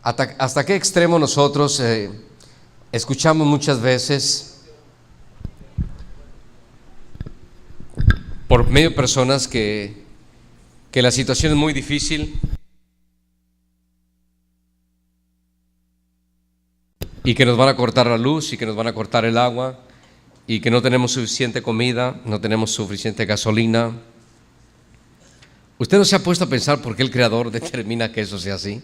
¿Hasta qué extremo nosotros escuchamos muchas veces por medio de personas que la situación es muy difícil y que nos van a cortar la luz y que nos van a cortar el agua y que no tenemos suficiente comida, no tenemos suficiente gasolina? ¿Usted no se ha puesto a pensar por qué el Creador determina que eso sea así?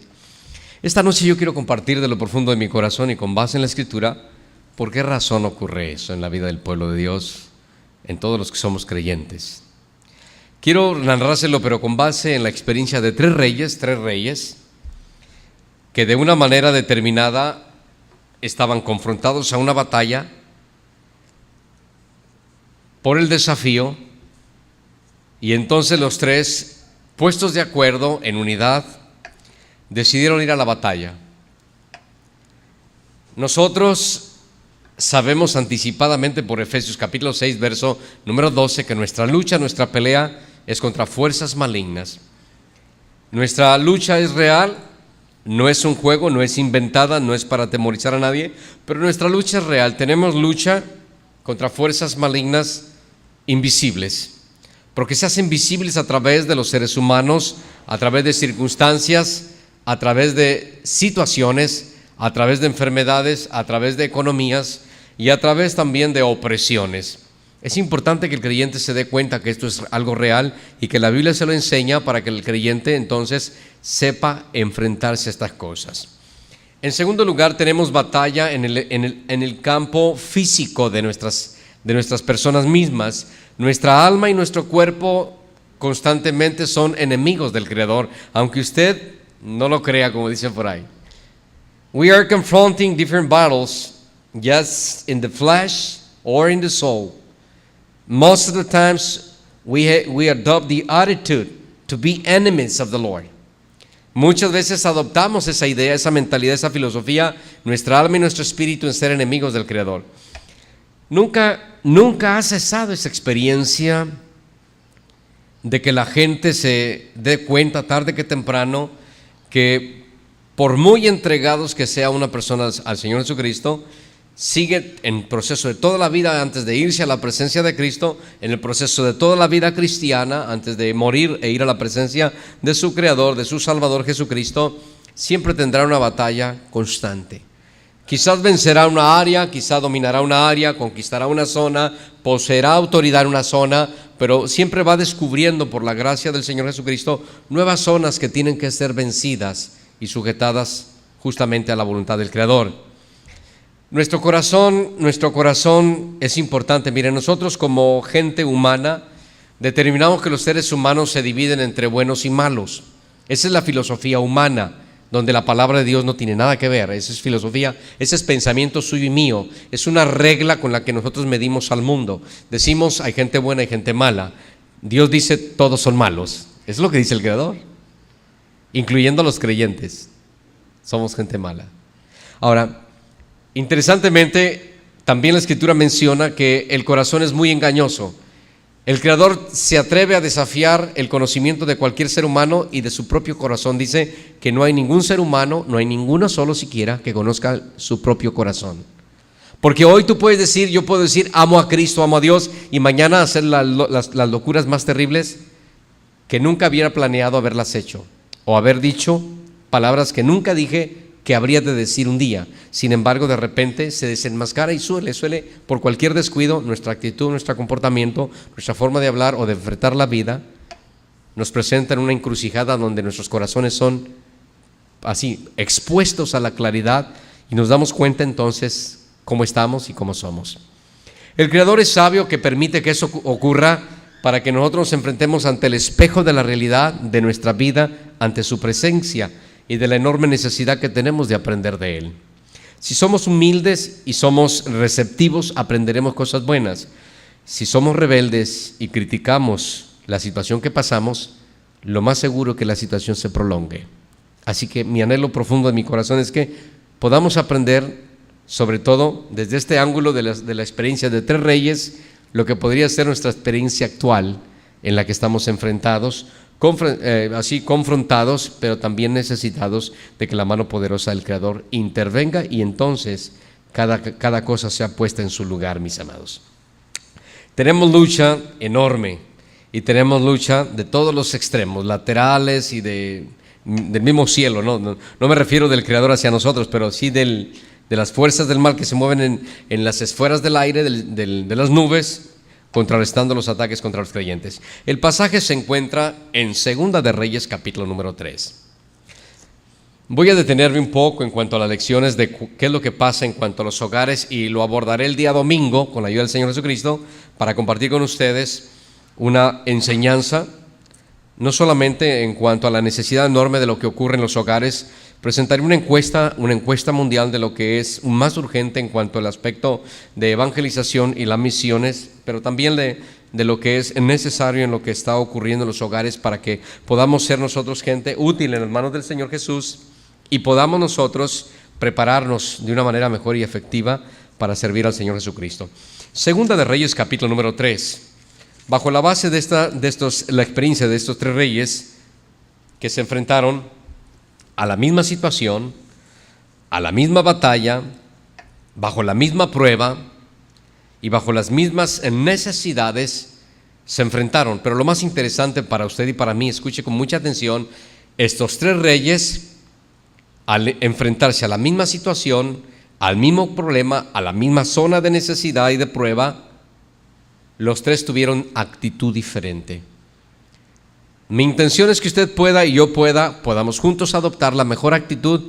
Esta noche yo quiero compartir de lo profundo de mi corazón y con base en la Escritura por qué razón ocurre eso en la vida del pueblo de Dios, en todos los que somos creyentes. Quiero narrárselo, pero con base en la experiencia de tres reyes que de una manera determinada estaban confrontados a una batalla por el desafío, y entonces los tres, puestos de acuerdo en unidad, decidieron ir a la batalla. Nosotros sabemos anticipadamente por Efesios capítulo 6, verso número 12, que nuestra lucha, nuestra pelea es contra fuerzas malignas. Nuestra lucha es real, no es un juego, no es inventada, no es para atemorizar a nadie, pero nuestra lucha es real. Tenemos lucha contra fuerzas malignas invisibles, porque se hacen visibles a través de los seres humanos, a través de circunstancias, a través de situaciones, a través de enfermedades, a través de economías y a través también de opresiones. Es importante que el creyente se dé cuenta que esto es algo real y que la Biblia se lo enseña para que el creyente entonces sepa enfrentarse a estas cosas. En segundo lugar, tenemos batalla en el campo físico de nuestras personas mismas. Nuestra alma y nuestro cuerpo constantemente son enemigos del Creador, aunque usted no lo crea, como dicen por ahí. We are confronting different battles, just in the flesh or in the soul. Most of the times we adopt the attitude to be enemies of the Lord. Muchas veces adoptamos esa idea, esa mentalidad, esa filosofía, nuestra alma y nuestro espíritu en ser enemigos del Creador. Nunca ha cesado esa experiencia de que la gente se dé cuenta tarde que temprano que por muy entregados que sea una persona al Señor Jesucristo, sigue en proceso de toda la vida antes de irse a la presencia de Cristo, en el proceso de toda la vida cristiana antes de morir e ir a la presencia de su Creador, de su Salvador Jesucristo, siempre tendrá una batalla constante. Quizás vencerá una área, quizás dominará una área, conquistará una zona, poseerá autoridad en una zona, pero siempre va descubriendo por la gracia del Señor Jesucristo nuevas zonas que tienen que ser vencidas y sujetadas justamente a la voluntad del Creador. Nuestro corazón es importante. Miren, nosotros como gente humana determinamos que los seres humanos se dividen entre buenos y malos. Esa es la filosofía humana, donde la palabra de Dios no tiene nada que ver. Esa es filosofía, ese es pensamiento suyo y mío. Es una regla con la que nosotros medimos al mundo. Decimos hay gente buena y gente mala. Dios dice todos son malos. Es lo que dice el Creador, incluyendo a los creyentes. Somos gente mala. Ahora, interesantemente, también la Escritura menciona que el corazón es muy engañoso. El Creador se atreve a desafiar el conocimiento de cualquier ser humano y de su propio corazón. Dice que no hay ningún ser humano, no hay ninguno solo siquiera que conozca su propio corazón. Porque hoy tú puedes decir, yo puedo decir amo a Cristo, amo a Dios, y mañana hacer las locuras más terribles que nunca hubiera planeado haberlas hecho, o haber dicho palabras que nunca dije que habría de decir un día. Sin embargo, de repente se desenmascara y suele por cualquier descuido, nuestra actitud, nuestro comportamiento, nuestra forma de hablar o de enfrentar la vida, nos presenta en una encrucijada donde nuestros corazones son así, expuestos a la claridad, y nos damos cuenta entonces cómo estamos y cómo somos. El Creador es sabio, que permite que eso ocurra para que nosotros nos enfrentemos ante el espejo de la realidad de nuestra vida, ante su presencia y de la enorme necesidad que tenemos de aprender de Él. Si somos humildes y somos receptivos, aprenderemos cosas buenas. Si somos rebeldes y criticamos la situación que pasamos, lo más seguro es que la situación se prolongue. Así que mi anhelo profundo de mi corazón es que podamos aprender, sobre todo desde este ángulo de la experiencia de tres reyes, lo que podría ser nuestra experiencia actual en la que estamos enfrentados, así confrontados, pero también necesitados de que la mano poderosa del Creador intervenga y entonces cada cosa sea puesta en su lugar, mis amados. Tenemos lucha enorme y tenemos lucha de todos los extremos, laterales y del mismo cielo, no me refiero del Creador hacia nosotros, pero sí de las fuerzas del mal que se mueven en las esferas del aire, de las nubes, contrarrestando los ataques contra los creyentes. El pasaje se encuentra en Segunda de Reyes, capítulo número 3. Voy a detenerme un poco en cuanto a las lecciones de qué es lo que pasa en cuanto a los hogares, y lo abordaré el día domingo con la ayuda del Señor Jesucristo para compartir con ustedes una enseñanza, no solamente en cuanto a la necesidad enorme de lo que ocurre en los hogares. Presentaré una encuesta mundial de lo que es más urgente en cuanto al aspecto de evangelización y las misiones, pero también de lo que es necesario en lo que está ocurriendo en los hogares para que podamos ser nosotros gente útil en las manos del Señor Jesús y podamos nosotros prepararnos de una manera mejor y efectiva para servir al Señor Jesucristo. Segunda de Reyes, capítulo número 3. Bajo la base la experiencia de estos tres reyes que se enfrentaron a la misma situación, a la misma batalla, bajo la misma prueba y bajo las mismas necesidades, se enfrentaron. Pero lo más interesante para usted y para mí, escuche con mucha atención, estos tres reyes, al enfrentarse a la misma situación, al mismo problema, a la misma zona de necesidad y de prueba, los tres tuvieron actitud diferente. Mi intención es que usted pueda y yo podamos juntos adoptar la mejor actitud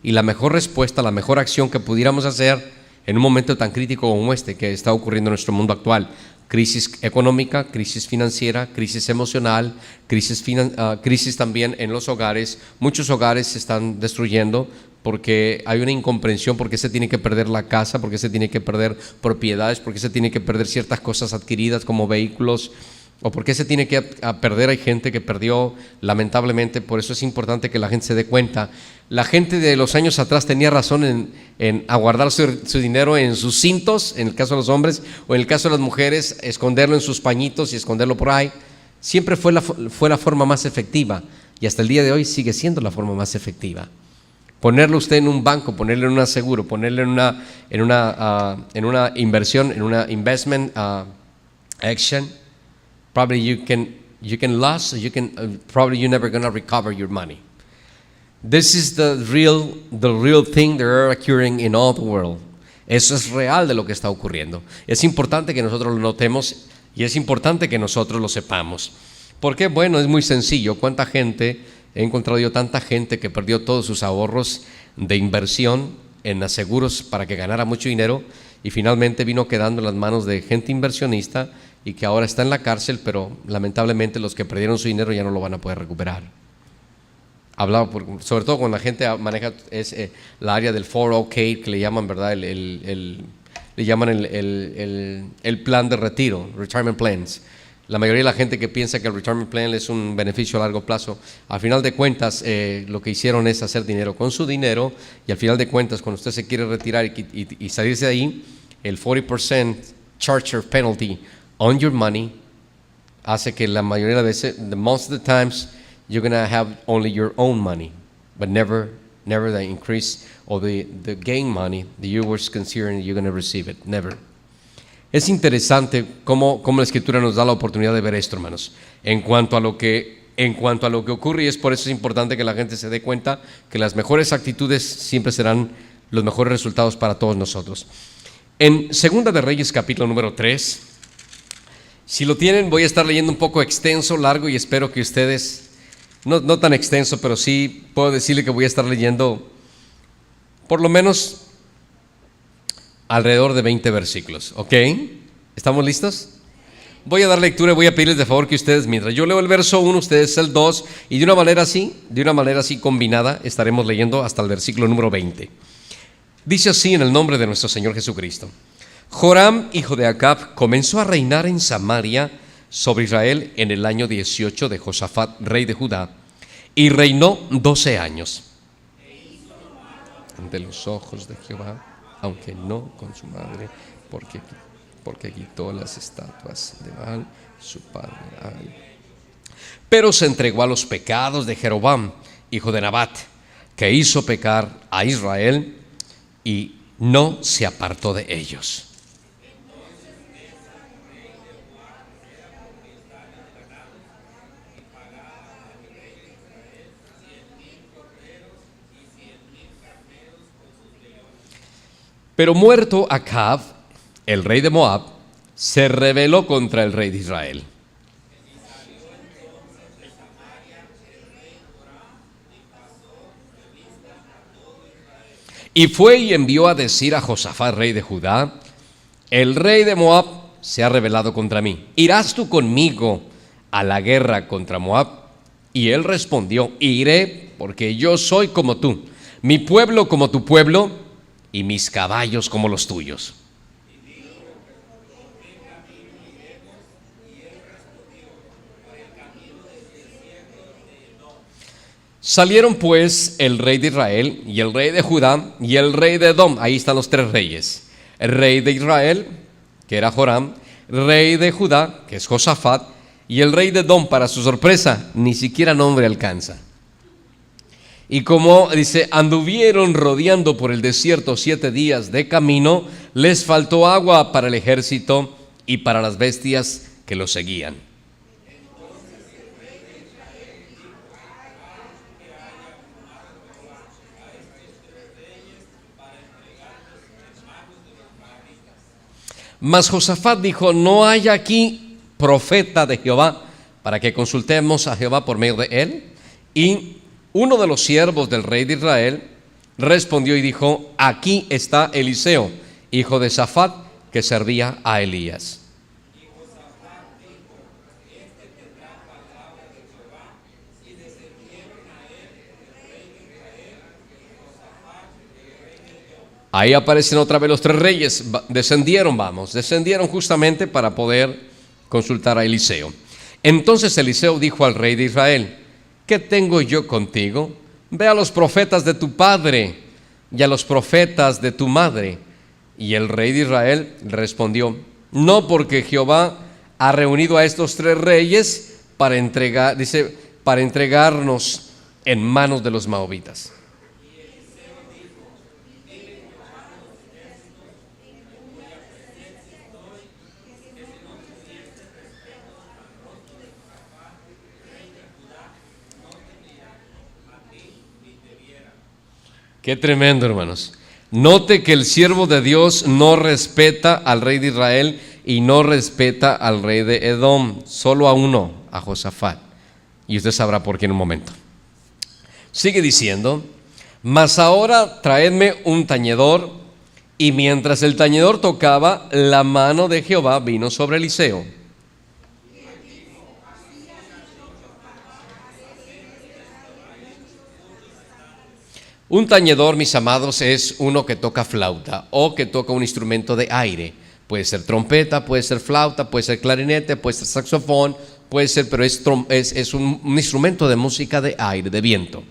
y la mejor respuesta, la mejor acción que pudiéramos hacer en un momento tan crítico como este que está ocurriendo en nuestro mundo actual. Crisis económica, crisis financiera, crisis emocional, crisis también en los hogares. Muchos hogares se están destruyendo porque hay una incomprensión, porque se tiene que perder la casa, porque se tiene que perder propiedades, porque se tiene que perder ciertas cosas adquiridas como vehículos, o porque se tiene que perder. Hay gente que perdió lamentablemente. Por eso es importante que la gente se dé cuenta. La gente de los años atrás tenía razón en aguardar su dinero en sus cintos, en el caso de los hombres, o en el caso de las mujeres, esconderlo en sus pañitos y esconderlo por ahí. Siempre fue la forma más efectiva, y hasta el día de hoy sigue siendo la forma más efectiva. Ponerlo usted en un banco, ponerlo en un aseguro, ponerlo en una inversión, en una investment action. Probably you can lose, probably you're never going to recover your money. This is the real thing that are occurring in all the world. Eso es real de lo que está ocurriendo. Es importante que nosotros lo notemos y es importante que nosotros lo sepamos. ¿Por qué? Bueno, es muy sencillo. ¿Cuánta gente he encontrado yo? Tanta gente que perdió todos sus ahorros de inversión en aseguros para que ganara mucho dinero y finalmente vino quedando en las manos de gente inversionista y que ahora está en la cárcel, pero lamentablemente los que perdieron su dinero ya no lo van a poder recuperar. Hablaba sobre todo cuando la gente maneja la área del 401k, que le llaman, ¿verdad? Le llaman el plan de retiro, retirement plans. La mayoría de la gente que piensa que el retirement plan es un beneficio a largo plazo, al final de cuentas lo que hicieron es hacer dinero con su dinero, y al final de cuentas cuando usted se quiere retirar y salirse de ahí, el 40% charge penalty on your money hace que la mayoría de las veces, most of the times, you're going to have only your own money, but never the increase or the gain money that you were considering you're going to receive it, never. Es interesante cómo la Escritura nos da la oportunidad de ver esto, hermanos, en cuanto a lo que ocurre, y es por eso es importante que la gente se dé cuenta que las mejores actitudes siempre serán los mejores resultados para todos nosotros. En Segunda de Reyes, capítulo número 3, si lo tienen, voy a estar leyendo un poco extenso, largo, y espero que ustedes, no tan extenso, pero sí puedo decirle que voy a estar leyendo por lo menos alrededor de 20 versículos, ¿ok? ¿Estamos listos? Voy a dar lectura y voy a pedirles de favor que ustedes, mientras yo leo el verso 1, ustedes el 2, y de una manera así combinada, estaremos leyendo hasta el versículo número 20. Dice así en el nombre de nuestro Señor Jesucristo: Joram, hijo de Acab, comenzó a reinar en Samaria sobre Israel en el año 18 de Josafat, rey de Judá, y reinó 12 años ante los ojos de Jehová, aunque no con su madre, porque quitó las estatuas de Baal, su padre. pero se entregó a los pecados de Jeroboam, hijo de Nabat, que hizo pecar a Israel, y no se apartó de ellos. Pero muerto Acab, el rey de Moab, se rebeló contra el rey de Israel. Y fue y envió a decir a Josafat, rey de Judá: el rey de Moab se ha rebelado contra mí. ¿Irás tú conmigo a la guerra contra Moab? Y él respondió: iré, porque yo soy como tú, mi pueblo como tu pueblo, y mis caballos como los tuyos. Salieron pues el rey de Israel y el rey de Judá y el rey de Edom. Ahí están los tres reyes: el rey de Israel, que era Joram; rey de Judá, que es Josafat; y el rey de Edom, para su sorpresa, ni siquiera nombre alcanza. Y como dice, anduvieron rodeando por el desierto 7 días de camino, les faltó agua para el ejército y para las bestias que los seguían. Mas Josafat dijo: no hay aquí profeta de Jehová para que consultemos a Jehová por medio de él. Y uno de los siervos del rey de Israel respondió y dijo: aquí está Eliseo, hijo de Safat, que servía a Elías. Ahí aparecen otra vez los tres reyes. Descendieron justamente para poder consultar a Eliseo. Entonces Eliseo dijo al rey de Israel: ¿qué tengo yo contigo? Ve a los profetas de tu padre y a los profetas de tu madre. Y el rey de Israel respondió: no, porque Jehová ha reunido a estos tres reyes para entregarnos en manos de los moabitas. Qué tremendo, hermanos. Note que el siervo de Dios no respeta al rey de Israel y no respeta al rey de Edom, solo a uno, a Josafat. Y usted sabrá por qué en un momento. Sigue diciendo: mas ahora traedme un tañedor. Y mientras el tañedor tocaba, la mano de Jehová vino sobre Eliseo. Un tañedor, mis amados, es uno que toca flauta o que toca un instrumento de aire. Puede ser trompeta, puede ser flauta, puede ser clarinete, puede ser saxofón, puede ser, pero es un instrumento de música de aire, de viento.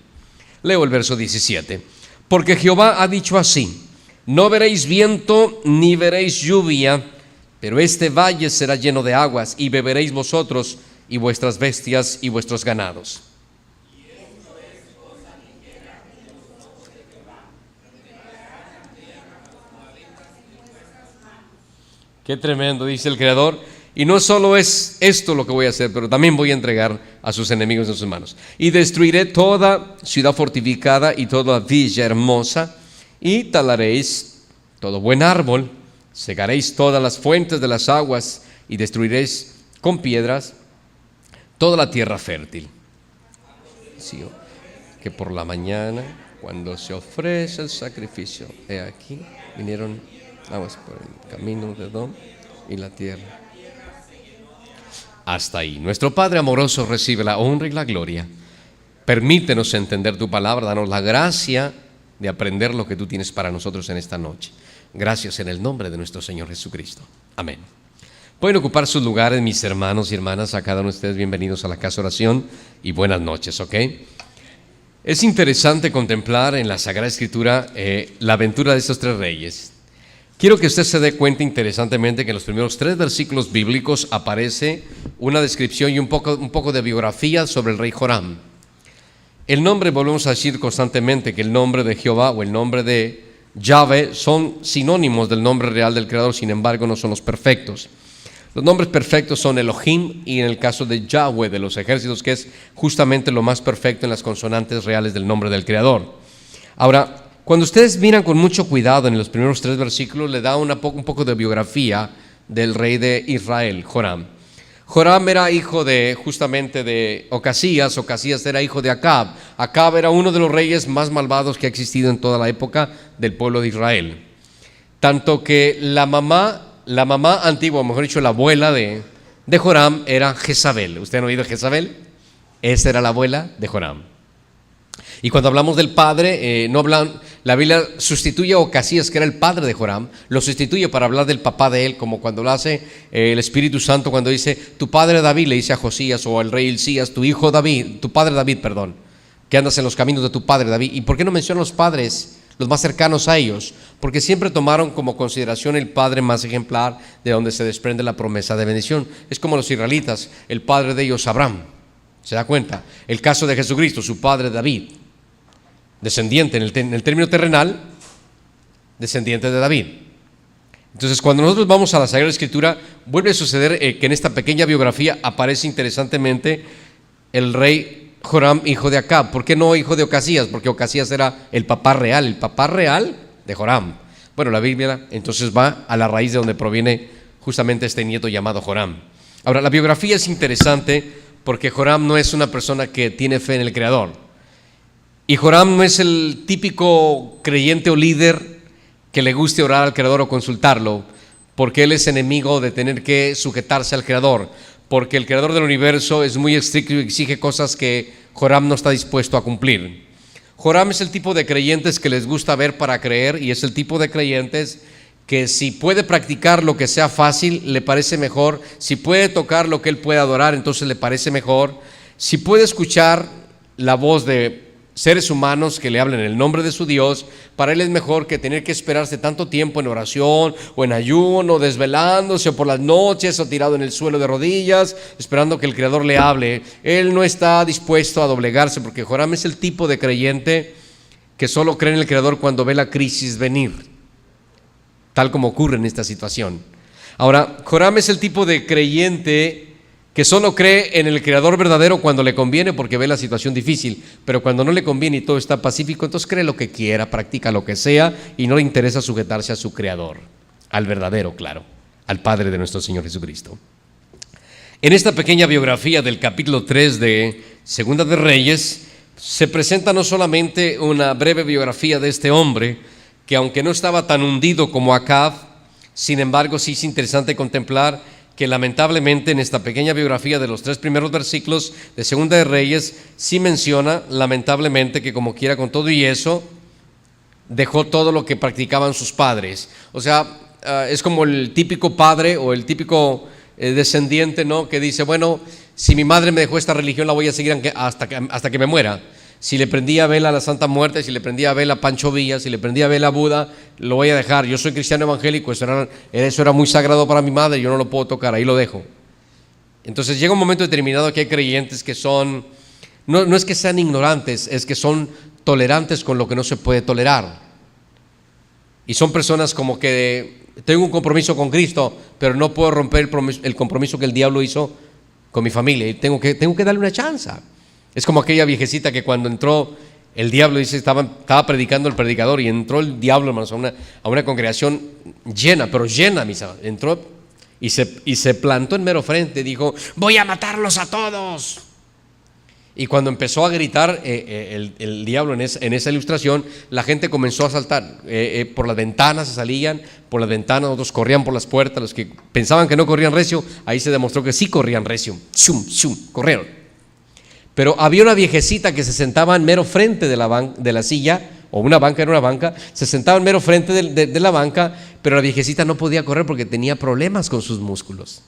Leo el verso 17. Porque Jehová ha dicho así: no veréis viento ni veréis lluvia, pero este valle será lleno de aguas, y beberéis vosotros y vuestras bestias y vuestros ganados. Qué tremendo, dice el Creador. Y no solo es esto lo que voy a hacer, pero también voy a entregar a sus enemigos en sus manos. Y destruiré toda ciudad fortificada y toda villa hermosa, y talaréis todo buen árbol, cegaréis todas las fuentes de las aguas, y destruiréis con piedras toda la tierra fértil. Sí, que por la mañana, cuando se ofrece el sacrificio, he aquí, vinieron aguas por el camino de Edom y la tierra. Hasta ahí. Nuestro Padre amoroso recibe la honra y la gloria. Permítenos entender tu palabra, danos la gracia de aprender lo que tú tienes para nosotros en esta noche. Gracias en el nombre de nuestro Señor Jesucristo. Amén. Pueden ocupar sus lugares, mis hermanos y hermanas. A cada uno de ustedes bienvenidos a la casa de oración y buenas noches, ¿ok? Es interesante contemplar en la Sagrada Escritura la aventura de estos tres reyes. Quiero que usted se dé cuenta interesantemente que en los primeros 3 versículos bíblicos aparece una descripción y un poco de biografía sobre el rey Joram. El nombre, volvemos a decir constantemente que el nombre de Jehová o el nombre de Yahvé son sinónimos del nombre real del Creador, sin embargo no son los perfectos. Los nombres perfectos son Elohim y en el caso de Yahweh de los ejércitos, que es justamente lo más perfecto en las consonantes reales del nombre del Creador. Ahora, cuando ustedes miran con mucho cuidado en los primeros 3 versículos, le da un poco de biografía del rey de Israel, Joram. Joram era hijo justamente de Ocasías. Ocasías era hijo de Acab. Acab era uno de los reyes más malvados que ha existido en toda la época del pueblo de Israel. Tanto que la mamá antigua, o mejor dicho, la abuela de Joram era Jezabel. ¿Usted ha oído Jezabel? Esa era la abuela de Joram. Y cuando hablamos del padre, la Biblia sustituye a Ocasías, que era el padre de Joram, lo sustituye para hablar del papá de él, como cuando lo hace el Espíritu Santo, cuando dice, tu padre David, le dice a Josías, o al rey Hilcías, tu padre David, que andas en los caminos de tu padre David. ¿Y por qué no menciona a los padres, los más cercanos a ellos? Porque siempre tomaron como consideración el padre más ejemplar, de donde se desprende la promesa de bendición. Es como los israelitas, el padre de ellos, Abraham. ¿Se da cuenta? El caso de Jesucristo, su padre David, descendiente en el término terrenal, descendiente de David. Entonces, cuando nosotros vamos a la Sagrada Escritura, vuelve a suceder que en esta pequeña biografía aparece interesantemente el rey Joram, hijo de Acab. ¿Por qué no hijo de Ocasías? Porque Ocasías era el papá real de Joram. Bueno, la Biblia entonces va a la raíz de donde proviene justamente este nieto llamado Joram. Ahora, la biografía es interesante porque Joram no es una persona que tiene fe en el Creador. Y Joram no es el típico creyente o líder que le guste orar al Creador o consultarlo, porque él es enemigo de tener que sujetarse al Creador, porque el Creador del universo es muy estricto y exige cosas que Joram no está dispuesto a cumplir. Joram es el tipo de creyentes que les gusta ver para creer, y es el tipo de creyentes que si puede practicar lo que sea fácil, le parece mejor. Si puede tocar lo que él puede adorar, entonces le parece mejor. Si puede escuchar la voz de seres humanos que le hablen en el nombre de su Dios, para él es mejor que tener que esperarse tanto tiempo en oración o en ayuno, desvelándose o por las noches o tirado en el suelo de rodillas, esperando que el Creador le hable. Él no está dispuesto a doblegarse, porque Joram es el tipo de creyente que solo cree en el Creador cuando ve la crisis venir, tal como ocurre en esta situación. Ahora, Joram es el tipo de creyente que solo cree en el Creador verdadero cuando le conviene, porque ve la situación difícil, pero cuando no le conviene y todo está pacífico, entonces cree lo que quiera, practica lo que sea y no le interesa sujetarse a su Creador, al verdadero, claro, al Padre de nuestro Señor Jesucristo. En esta pequeña biografía del capítulo 3 de Segunda de Reyes se presenta no solamente una breve biografía de este hombre, que aunque no estaba tan hundido como Acab, sin embargo sí es interesante contemplar que lamentablemente en esta pequeña biografía de los 3 primeros versículos de Segunda de Reyes sí menciona lamentablemente que como quiera con todo y eso dejó todo lo que practicaban sus padres. O sea, es como el típico padre o el típico descendiente, ¿no?, que dice, bueno, si mi madre me dejó esta religión la voy a seguir hasta que me muera. Si le prendía vela a la Santa Muerte, si le prendía vela a Pancho Villa, si le prendía vela a Buda, lo voy a dejar. Yo soy cristiano evangélico, eso era muy sagrado para mi madre, yo no lo puedo tocar, ahí lo dejo. Entonces llega un momento determinado que hay creyentes que son, no es que sean ignorantes, es que son tolerantes con lo que no se puede tolerar. Y son personas como que tengo un compromiso con Cristo, pero no puedo romper el compromiso que el diablo hizo con mi familia, y tengo que darle una chance. Es como aquella viejecita que cuando entró el diablo, dice, estaba predicando el predicador y entró el diablo, hermanos, a una congregación llena, pero llena, misa. Entró y se plantó en mero frente, dijo, voy a matarlos a todos. Y cuando empezó a gritar el diablo en esa ilustración, la gente comenzó a saltar. Por las ventanas se salían, por las ventanas, otros corrían por las puertas. Los que pensaban que no corrían recio, ahí se demostró que sí corrían recio. ¡Shum, shum! Corrieron. Pero había una viejecita que se sentaba en mero frente de la silla, o una banca, era una banca, se sentaba en mero frente de la banca, pero la viejecita no podía correr porque tenía problemas con sus músculos.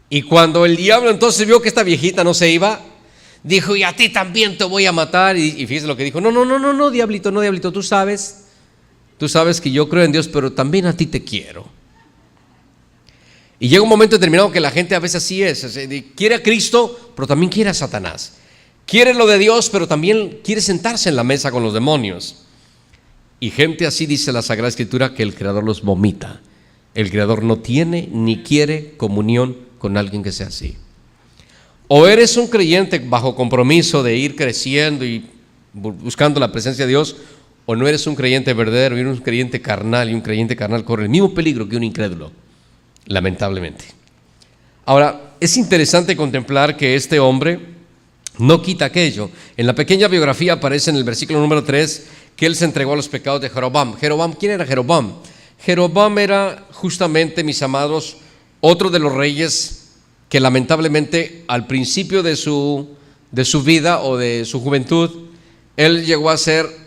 Y cuando el diablo entonces vio que esta viejita no se iba, dijo, y a ti también te voy a matar. Y fíjese lo que dijo, no, diablito, tú sabes tú sabes que yo creo en Dios, pero también a ti te quiero. Y llega un momento determinado que la gente a veces así es, quiere a Cristo, pero también quiere a Satanás. Quiere lo de Dios, pero también quiere sentarse en la mesa con los demonios. Y gente así, dice la Sagrada Escritura, que el Creador los vomita. El Creador no tiene ni quiere comunión con alguien que sea así. O eres un creyente bajo compromiso de ir creciendo y buscando la presencia de Dios, o no eres un creyente verdadero, eres un creyente carnal, y un creyente carnal corre el mismo peligro que un incrédulo, lamentablemente. Ahora, es interesante contemplar que este hombre no quita aquello. En la pequeña biografía aparece en el versículo número 3 que él se entregó a los pecados de Jeroboam. ¿Quién era Jeroboam? Jeroboam era justamente, mis amados, otro de los reyes que lamentablemente al principio de su vida o de su juventud, él llegó a ser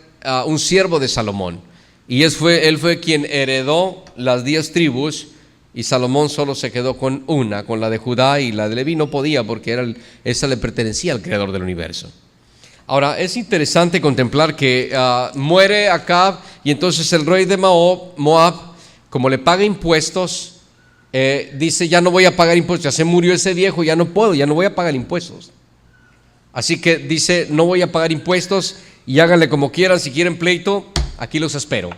un siervo de Salomón. Y él fue quien heredó las 10 tribus, y Salomón solo se quedó con una, con la de Judá, y la de Leví no podía porque esa le pertenecía al Creador del universo. Ahora, es interesante contemplar que muere Acab, y entonces el rey de Moab, como le paga impuestos, dice: ya no voy a pagar impuestos, ya se murió ese viejo, ya no voy a pagar impuestos. Así que dice: no voy a pagar impuestos, y háganle como quieran, si quieren pleito, aquí los espero.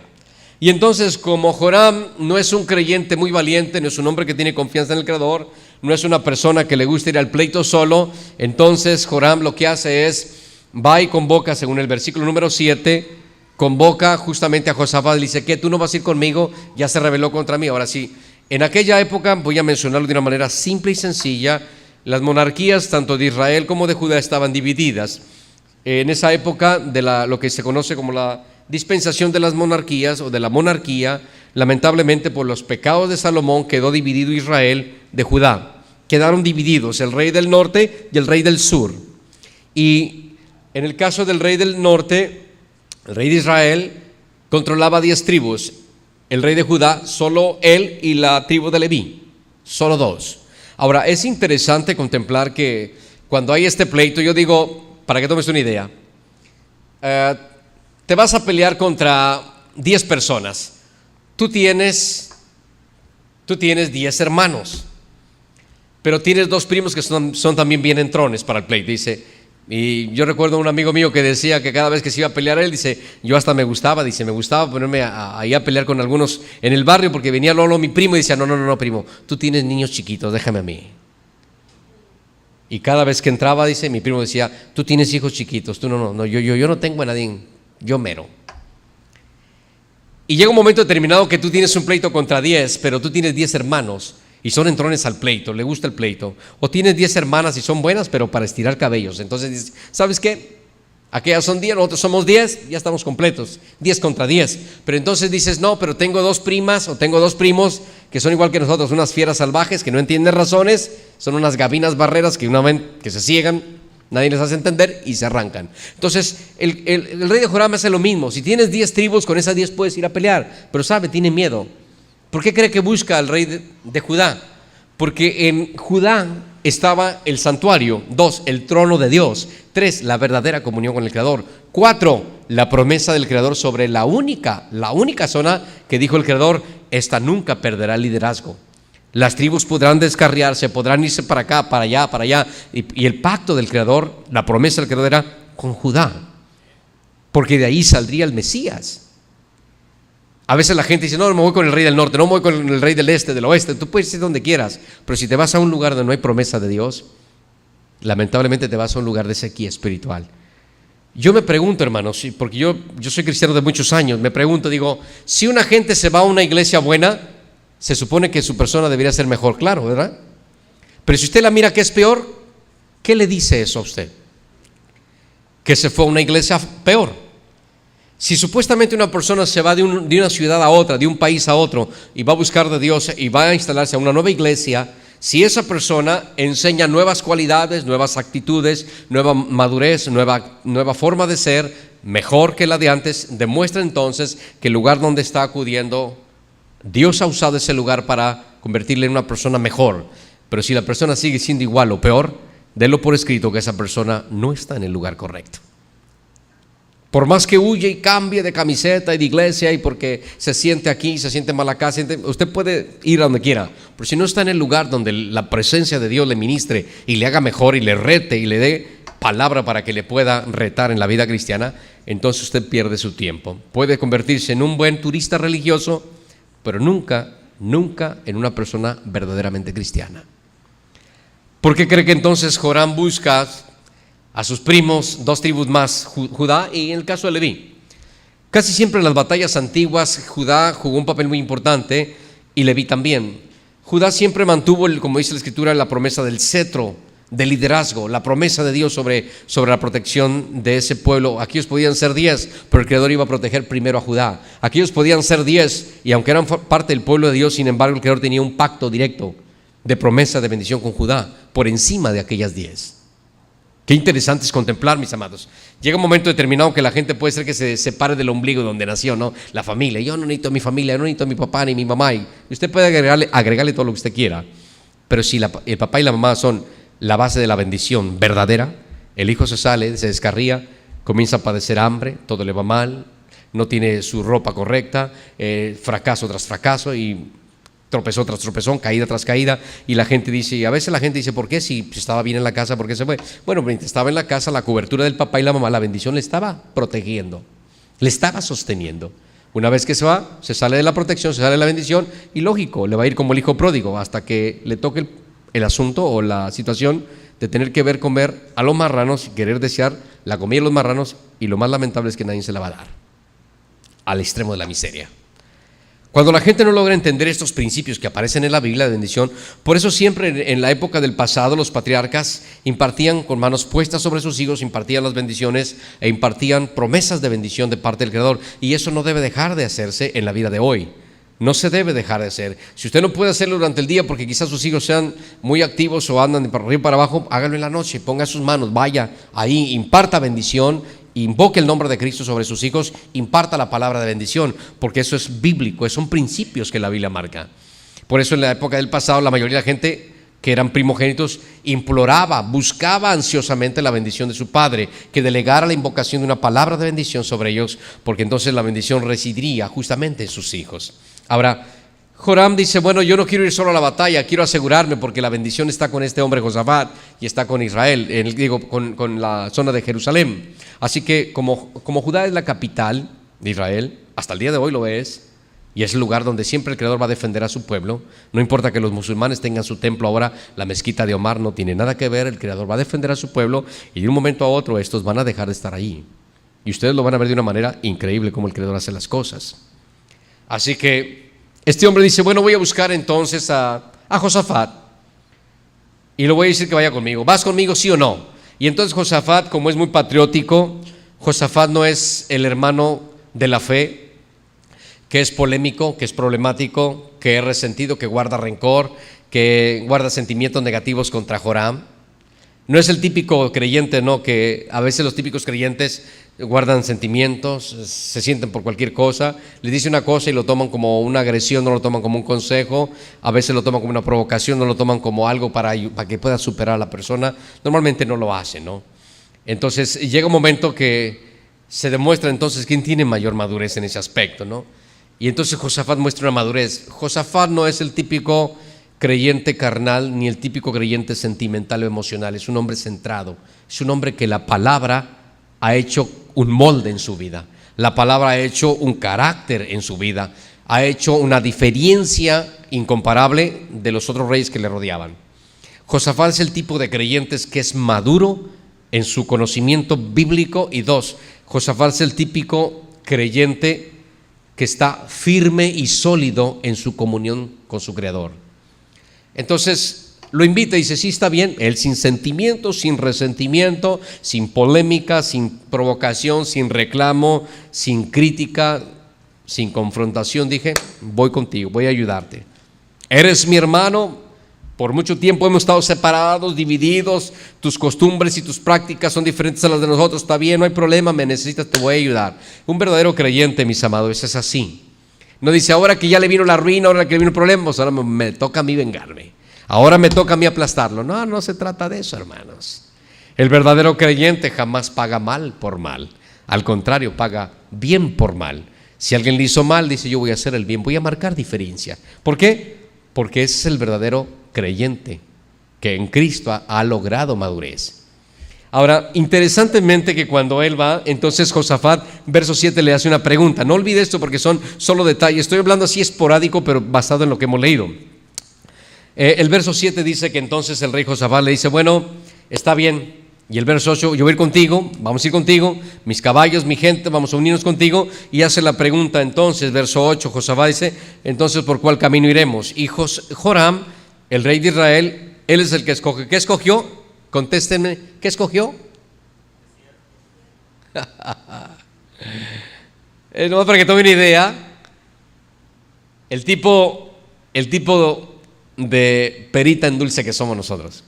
Y entonces, como Joram no es un creyente muy valiente, no es un hombre que tiene confianza en el Creador, no es una persona que le gusta ir al pleito solo, entonces Joram lo que hace es, va y convoca, según el versículo número 7, convoca justamente a Josafat, le dice: ¿qué? ¿Tú no vas a ir conmigo? Ya se rebeló contra mí. Ahora sí, en aquella época, voy a mencionarlo de una manera simple y sencilla, las monarquías tanto de Israel como de Judá estaban divididas. En esa época de lo que se conoce como la dispensación de las monarquías o de la monarquía, lamentablemente por los pecados de Salomón quedó dividido Israel de Judá. Quedaron divididos el rey del norte y el rey del sur. Y en el caso del rey del norte, el rey de Israel controlaba 10 tribus. El rey de Judá, solo él y la tribu de Leví, solo 2. Ahora, es interesante contemplar que cuando hay este pleito, yo digo, para que tomes una idea, te vas a pelear contra 10 personas. Tú tienes 10 hermanos, pero tienes 2 primos que son también bien entrones para el pleito. Y yo recuerdo a un amigo mío que decía que cada vez que se iba a pelear él, dice, yo hasta me gustaba ponerme ahí a pelear con algunos en el barrio, porque venía Lolo, mi primo, y decía, no, primo, tú tienes niños chiquitos, déjame a mí. Y cada vez que entraba, dice, mi primo decía, tú tienes hijos chiquitos, tú no, yo no tengo a nadie, yo mero. Y llega un momento determinado que tú tienes un pleito contra 10, pero tú tienes 10 hermanos y son entrones al pleito, le gusta el pleito. O tienes 10 hermanas y son buenas, pero para estirar cabellos. Entonces dices, ¿sabes qué? Aquellas son 10, nosotros somos 10, ya estamos completos, 10 contra 10. Pero entonces dices, no, pero tengo 2 primas o tengo 2 primos que son igual que nosotros, unas fieras salvajes que no entienden razones, son unas gavinas barreras que se ciegan, nadie les hace entender y se arrancan. Entonces el rey de Joram hace lo mismo. Si tienes 10 tribus, con esas 10 puedes ir a pelear, pero tiene miedo. ¿Por qué cree que busca al rey de Judá? Porque en Judá estaba el santuario. 2, el trono de Dios. 3, la verdadera comunión con el Creador. 4, la promesa del Creador sobre la única zona que dijo el Creador, esta nunca perderá el liderazgo. Las tribus podrán descarriarse, podrán irse para acá, para allá. Y el pacto del Creador, la promesa del Creador era con Judá, porque de ahí saldría el Mesías. A veces la gente dice, no me voy con el rey del norte, no me voy con el rey del este, del oeste. Tú puedes ir donde quieras, pero si te vas a un lugar donde no hay promesa de Dios, lamentablemente te vas a un lugar de sequía espiritual. Yo me pregunto, hermanos, porque yo soy cristiano de muchos años, me pregunto, digo, si una gente se va a una iglesia buena, se supone que su persona debería ser mejor, claro, ¿verdad? Pero si usted la mira que es peor, ¿qué le dice eso a usted? Que se fue a una iglesia peor. Si supuestamente una persona se va de una ciudad a otra, de un país a otro, y va a buscar de Dios y va a instalarse a una nueva iglesia, si esa persona enseña nuevas cualidades, nuevas actitudes, nueva madurez, nueva forma de ser, mejor que la de antes, demuestra entonces que el lugar donde está acudiendo, Dios ha usado ese lugar para convertirle en una persona mejor. Pero si la persona sigue siendo igual o peor, délo por escrito que esa persona no está en el lugar correcto. Por más que huye y cambie de camiseta y de iglesia y porque se siente aquí, se siente mal acá, usted puede ir a donde quiera, pero si no está en el lugar donde la presencia de Dios le ministre y le haga mejor y le rete y le dé palabra para que le pueda retar en la vida cristiana, entonces usted pierde su tiempo. Puede convertirse en un buen turista religioso, pero nunca en una persona verdaderamente cristiana. ¿Por qué cree que entonces Joram busca a sus primos, 2 tribus más, Judá y en el caso de Leví? Casi siempre en las batallas antiguas Judá jugó un papel muy importante y Leví también. Judá siempre mantuvo, como dice la Escritura, la promesa del cetro, del liderazgo, la promesa de Dios sobre la protección de ese pueblo. Aquellos podían ser 10, pero el Creador iba a proteger primero a Judá. Aquellos podían ser 10 y aunque eran parte del pueblo de Dios, sin embargo el Creador tenía un pacto directo de promesa de bendición con Judá por encima de aquellas 10. Qué interesante es contemplar, mis amados. Llega un momento determinado que la gente puede ser que se separe del ombligo donde nació, ¿no? La familia. Yo no necesito a mi familia, yo no necesito a mi papá ni mi mamá. Y usted puede agregarle todo lo que usted quiera. Pero si el papá y la mamá son la base de la bendición verdadera, el hijo se sale, se descarría, comienza a padecer hambre, todo le va mal, no tiene su ropa correcta, fracaso tras fracaso y tropezón tras tropezón, caída tras caída, y la gente dice, y a veces la gente dice, ¿por qué? Si estaba bien en la casa, ¿por qué se fue? Bueno, mientras estaba en la casa, la cobertura del papá y la mamá, la bendición le estaba protegiendo, le estaba sosteniendo. Una vez que se va, se sale de la protección, se sale de la bendición, y lógico, le va a ir como el hijo pródigo, hasta que le toque el asunto o la situación de tener que ver comer a los marranos, querer desear la comida de los marranos, y lo más lamentable es que nadie se la va a dar, al extremo de la miseria. Cuando la gente no logra entender estos principios que aparecen en la Biblia de bendición, por eso siempre en la época del pasado los patriarcas impartían con manos puestas sobre sus hijos, impartían las bendiciones e impartían promesas de bendición de parte del Creador, y eso no debe dejar de hacerse en la vida de hoy. No se debe dejar de hacer. Si usted no puede hacerlo durante el día porque quizás sus hijos sean muy activos o andan de para arriba y para abajo, hágalo en la noche, ponga sus manos, vaya ahí, imparta bendición, invoque el nombre de Cristo sobre sus hijos, imparta la palabra de bendición, porque eso es bíblico, son principios que la Biblia marca. Por eso en la época del pasado la mayoría de la gente que eran primogénitos imploraba, buscaba ansiosamente la bendición de su padre, que delegara la invocación de una palabra de bendición sobre ellos, porque entonces la bendición residiría justamente en sus hijos. Ahora, Joram dice, bueno, yo no quiero ir solo a la batalla, quiero asegurarme porque la bendición está con este hombre Josafat y está con Israel, con la zona de Jerusalén. Así que como Judá es la capital de Israel, hasta el día de hoy lo es, y es el lugar donde siempre el Creador va a defender a su pueblo, no importa que los musulmanes tengan su templo ahora, la mezquita de Omar no tiene nada que ver, el Creador va a defender a su pueblo y de un momento a otro estos van a dejar de estar allí. Y ustedes lo van a ver de una manera increíble cómo el Creador hace las cosas. Así que este hombre dice, bueno, voy a buscar entonces a Josafat y le voy a decir que vaya conmigo. ¿Vas conmigo, sí o no? Y entonces Josafat, como es muy patriótico, Josafat no es el hermano de la fe, que es polémico, que es problemático, que es resentido, que guarda rencor, que guarda sentimientos negativos contra Joram. No es el típico creyente, no, que a veces los típicos creyentes guardan sentimientos, se sienten por cualquier cosa, le dice una cosa y lo toman como una agresión, no lo toman como un consejo, a veces lo toman como una provocación, no lo toman como algo para que pueda superar a la persona, normalmente no lo hacen, ¿no? Entonces llega un momento que se demuestra entonces quién tiene mayor madurez en ese aspecto, ¿no? Y entonces Josafat muestra una madurez. Josafat no es el típico creyente carnal ni el típico creyente sentimental o emocional, es un hombre centrado, es un hombre que la palabra ha hecho un molde en su vida, la palabra ha hecho un carácter en su vida, ha hecho una diferencia incomparable de los otros reyes que le rodeaban. Josafat es el tipo de creyentes que es maduro en su conocimiento bíblico, y dos, Josafat es el típico creyente que está firme y sólido en su comunión con su Creador. Entonces lo invita y dice, sí, está bien, él sin sentimiento, sin resentimiento, sin polémica, sin provocación, sin reclamo, sin crítica, sin confrontación, dije, voy contigo, voy a ayudarte. Eres mi hermano, por mucho tiempo hemos estado separados, divididos, tus costumbres y tus prácticas son diferentes a las de nosotros, está bien, no hay problema, me necesitas, te voy a ayudar. Un verdadero creyente, mis amados, es así. No dice, ahora que ya le vino la ruina, ahora que le vino el problema, pues ahora me toca a mí vengarme. Ahora me toca a mí aplastarlo. No, no se trata de eso, hermanos. El verdadero creyente jamás paga mal por mal. Al contrario, paga bien por mal. Si alguien le hizo mal, dice: yo voy a hacer el bien, voy a marcar diferencia. ¿Por qué? Porque ese es el verdadero creyente que en Cristo ha logrado madurez. Ahora, interesantemente que cuando él va, entonces Josafat, verso 7, le hace una pregunta. No olvide esto porque son solo detalles. Estoy hablando así esporádico, pero basado en lo que hemos leído. El verso 7 dice que entonces el rey Josafat le dice: bueno, está bien. Y el verso 8: yo voy a ir contigo, vamos a ir contigo, mis caballos, mi gente, vamos a unirnos contigo. Y hace la pregunta entonces, verso 8, Josafat dice: entonces, ¿por cuál camino iremos? Y Joram, el rey de Israel, él es el que escoge. ¿Qué escogió? Contéstenme, ¿qué escogió? No, para que tome una idea, el tipo de perita en dulce que somos nosotros.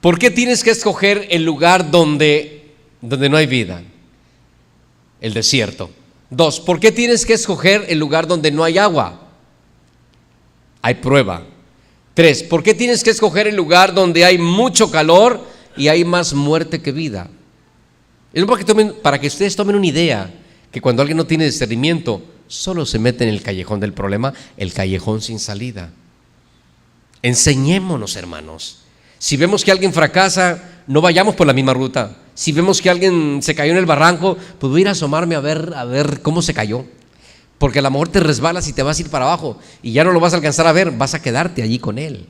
¿Por qué tienes que escoger el lugar donde no hay vida? El desierto. 2, ¿por qué tienes que escoger el lugar donde no hay agua? Hay prueba. 3, ¿por qué tienes que escoger el lugar donde hay mucho calor y hay más muerte que vida? Es para que ustedes tomen una idea, que cuando alguien no tiene discernimiento, solo se mete en el callejón del problema, el callejón sin salida. Enseñémonos, hermanos. Si vemos que alguien fracasa, no vayamos por la misma ruta. Si vemos que alguien se cayó en el barranco, pues voy a ir a asomarme a ver cómo se cayó. Porque a lo mejor te resbalas y te vas a ir para abajo y ya no lo vas a alcanzar a ver, vas a quedarte allí con él.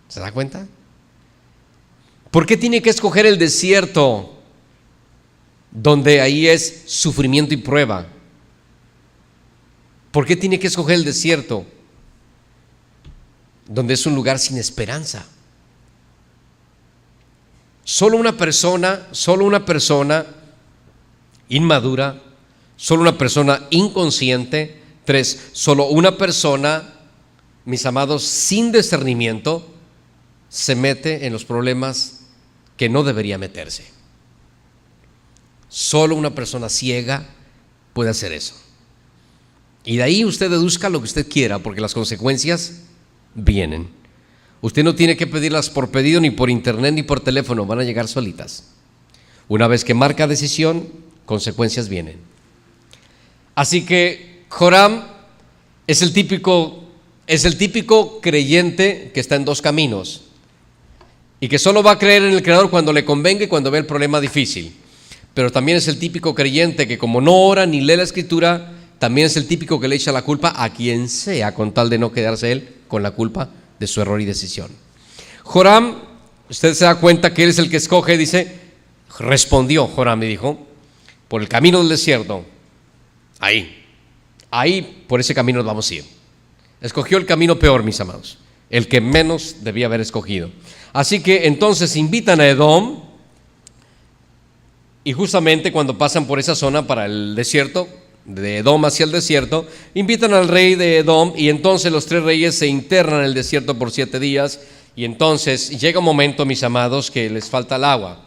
¿Se da cuenta? ¿Por qué tiene que escoger el desierto, donde ahí es sufrimiento y prueba? ¿Por qué tiene que escoger el desierto, donde es un lugar sin esperanza? Solo una persona inmadura, solo una persona inconsciente. 3, solo una persona, mis amados, sin discernimiento, se mete en los problemas que no debería meterse. Solo una persona ciega puede hacer eso. Y de ahí usted deduzca lo que usted quiera, porque las consecuencias vienen. Usted no tiene que pedirlas por pedido, ni por internet, ni por teléfono, van a llegar solitas. Una vez que marca decisión, consecuencias vienen. Así que Joram es el típico creyente que está en dos caminos y que solo va a creer en el Creador cuando le convenga y cuando ve el problema difícil. Pero también es el típico creyente que, como no ora ni lee la Escritura, también es el típico que le echa la culpa a quien sea, con tal de no quedarse él con la culpa de su error y decisión. Joram, usted se da cuenta que él es el que escoge. Dice: respondió Joram y dijo: por el camino del desierto, ahí por ese camino vamos a ir. Escogió el camino peor, mis amados, el que menos debía haber escogido. Así que entonces invitan a Edom, y justamente cuando pasan por esa zona para el desierto, de Edom hacia el desierto, invitan al rey de Edom, y entonces los 3 reyes se internan en el desierto por 7 días, y entonces llega un momento, mis amados, que les falta el agua.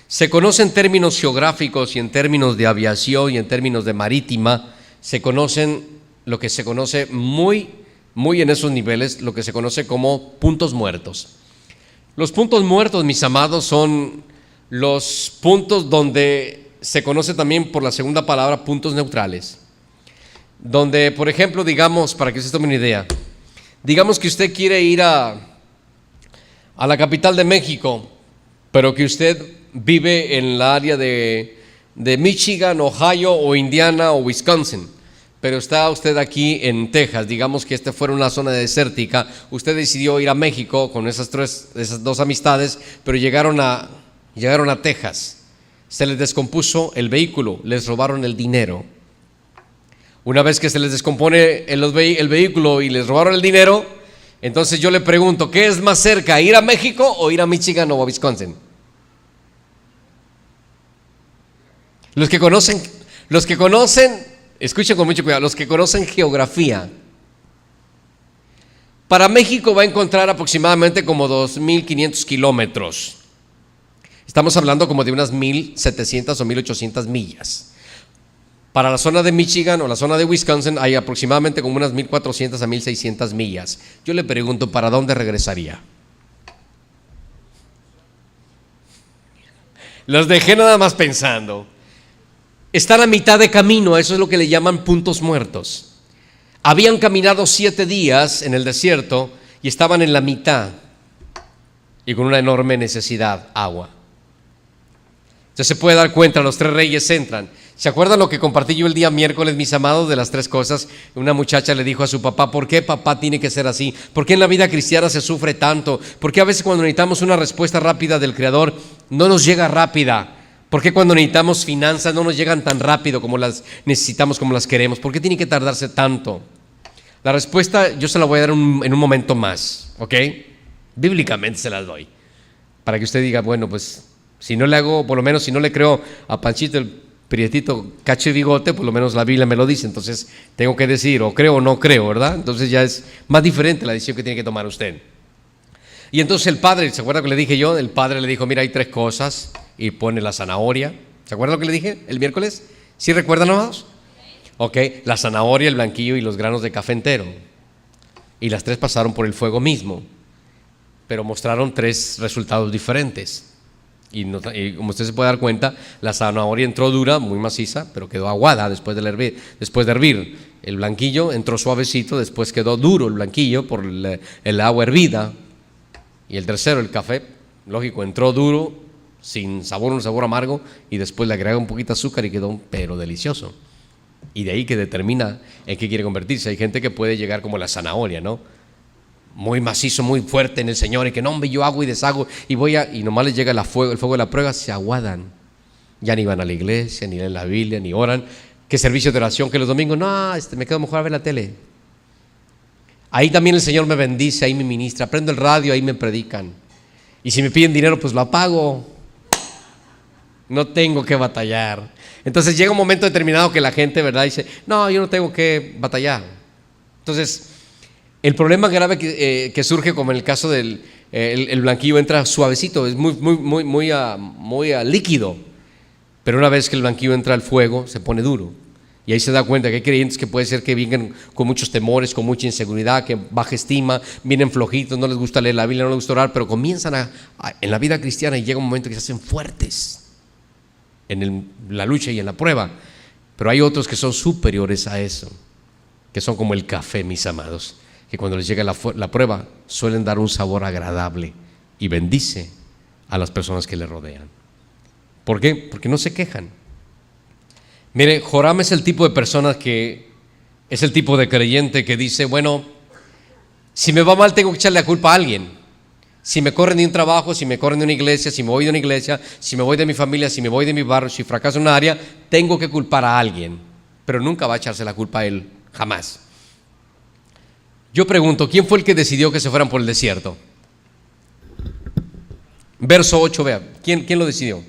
Se conocen términos geográficos y en términos de aviación y en términos de marítima, se conocen lo que se conoce muy en esos niveles, lo que se conoce como puntos muertos. Los puntos muertos, mis amados, son los puntos donde se conoce también por la segunda palabra puntos neutrales. Donde, por ejemplo, digamos, para que usted tome una idea, digamos que usted quiere ir a la capital de México, pero que usted vive en la área de Michigan, Ohio o Indiana o Wisconsin, pero está usted aquí en Texas. Digamos que esta fuera una zona desértica. Usted decidió ir a México con esas 2 amistades, pero llegaron a Texas. Se les descompuso el vehículo, les robaron el dinero. Una vez que se les descompone el vehículo y les robaron el dinero, entonces yo le pregunto: ¿qué es más cerca, ir a México o ir a Michigan o a Wisconsin? Los que conocen, escuchen con mucho cuidado, los que conocen geografía, para México va a encontrar aproximadamente como 2.500 kilómetros. Estamos hablando como de unas 1.700 o 1.800 millas. Para la zona de Michigan o la zona de Wisconsin hay aproximadamente como unas 1.400 a 1.600 millas. Yo le pregunto: ¿para dónde regresaría? Los dejé nada más pensando. Están a mitad de camino, eso es lo que le llaman puntos muertos. Habían caminado 7 días en el desierto y estaban en la mitad y con una enorme necesidad, agua. Entonces se puede dar cuenta, los 3 reyes entran. ¿Se acuerdan lo que compartí yo el día miércoles, mis amados, de las 3 cosas? Una muchacha le dijo a su papá: ¿por qué, papá, tiene que ser así? ¿Por qué en la vida cristiana se sufre tanto? ¿Por qué a veces cuando necesitamos una respuesta rápida del Creador no nos llega rápida? ¿Por qué cuando necesitamos finanzas no nos llegan tan rápido como las necesitamos, como las queremos? ¿Por qué tiene que tardarse tanto? La respuesta yo se la voy a dar en un momento más, ¿ok? Bíblicamente se las doy, para que usted diga, bueno, pues si no le hago, por lo menos si no le creo a Panchito el prietito cacho y bigote, por lo menos la Biblia me lo dice, entonces tengo que decir o creo o no creo, ¿verdad? Entonces ya es más diferente la decisión que tiene que tomar usted. Y entonces el padre, ¿se acuerda que le dije yo? El padre le dijo: mira, hay 3 cosas, y pone la zanahoria. ¿Se acuerda lo que le dije el miércoles? ¿Sí recuerdan, amados? Ok, la zanahoria, el blanquillo y los granos de café entero. Y las 3 pasaron por el fuego mismo, pero mostraron 3 resultados diferentes. Y como usted se puede dar cuenta, la zanahoria entró dura, muy maciza, pero quedó aguada después de hervir. El blanquillo entró suavecito, después quedó duro el blanquillo por el agua hervida. Y el tercero, el café, lógico, entró duro, sin sabor, un sabor amargo, y después le agrega un poquito de azúcar y quedó pero delicioso. Y de ahí que determina en qué quiere convertirse. Hay gente que puede llegar como la zanahoria, ¿no? Muy macizo, muy fuerte en el Señor, y que no, hombre, yo hago y deshago y nomás les llega el fuego de la prueba, se aguadan. Ya ni van a la iglesia, ni leen la Biblia, ni oran. ¿Qué servicio de oración que los domingos? No, me quedo mejor a ver la tele. Ahí también el Señor me bendice, ahí me ministra, prendo el radio, ahí me predican. Y si me piden dinero, pues lo apago. No tengo que batallar. Entonces llega un momento determinado que la gente, ¿verdad?, dice: no, yo no tengo que batallar. Entonces, el problema grave que surge, como en el caso del el blanquillo, entra suavecito, es muy líquido. Pero una vez que el blanquillo entra al fuego, se pone duro. Y ahí se da cuenta que hay creyentes que puede ser que vengan con muchos temores, con mucha inseguridad, que baja estima, vienen flojitos, no les gusta leer la Biblia, no les gusta orar, pero comienzan en la vida cristiana, y llega un momento que se hacen fuertes en la lucha y en la prueba. Pero hay otros que son superiores a eso, que son como el café, mis amados, que cuando les llega la prueba suelen dar un sabor agradable y bendice a las personas que le rodean. ¿Por qué? Porque no se quejan. Mire, Joram es el tipo de persona que es el tipo de creyente que dice: bueno, si me va mal tengo que echarle la culpa a alguien. Si me corren de un trabajo, si me corren de una iglesia, si me voy de una iglesia, si me voy de mi familia, si me voy de mi barrio, si fracaso en una área, tengo que culpar a alguien. Pero nunca va a echarse la culpa a él, jamás. Yo pregunto, ¿quién fue el que decidió que se fueran por el desierto? Verso 8, vea, ¿quién lo decidió?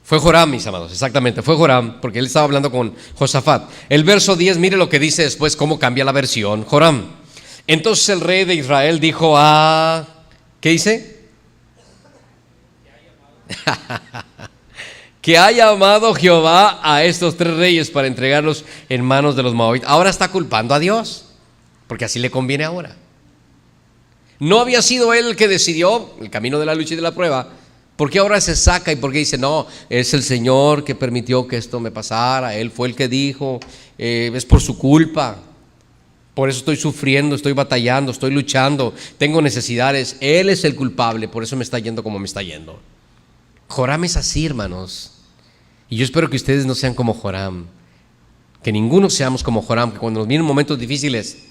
Fue Joram, mis amados, exactamente, fue Joram, porque él estaba hablando con Josafat. El verso 10, mire lo que dice después, cómo cambia la versión. Joram: entonces el rey de Israel dijo a... ¿qué dice? Que ha llamado Jehová a estos 3 reyes para entregarlos en manos de los moabitas. Ahora está culpando a Dios, porque así le conviene ahora. No había sido él el que decidió el camino de la lucha y de la prueba. ¿Por qué ahora se saca y por qué dice: no, es el Señor que permitió que esto me pasara, Él fue el que dijo, es por su culpa, por eso estoy sufriendo, estoy batallando, estoy luchando, tengo necesidades, Él es el culpable, por eso me está yendo como me está yendo? Joram es así, hermanos, y yo espero que ustedes no sean como Joram, que ninguno seamos como Joram, que cuando nos vienen momentos difíciles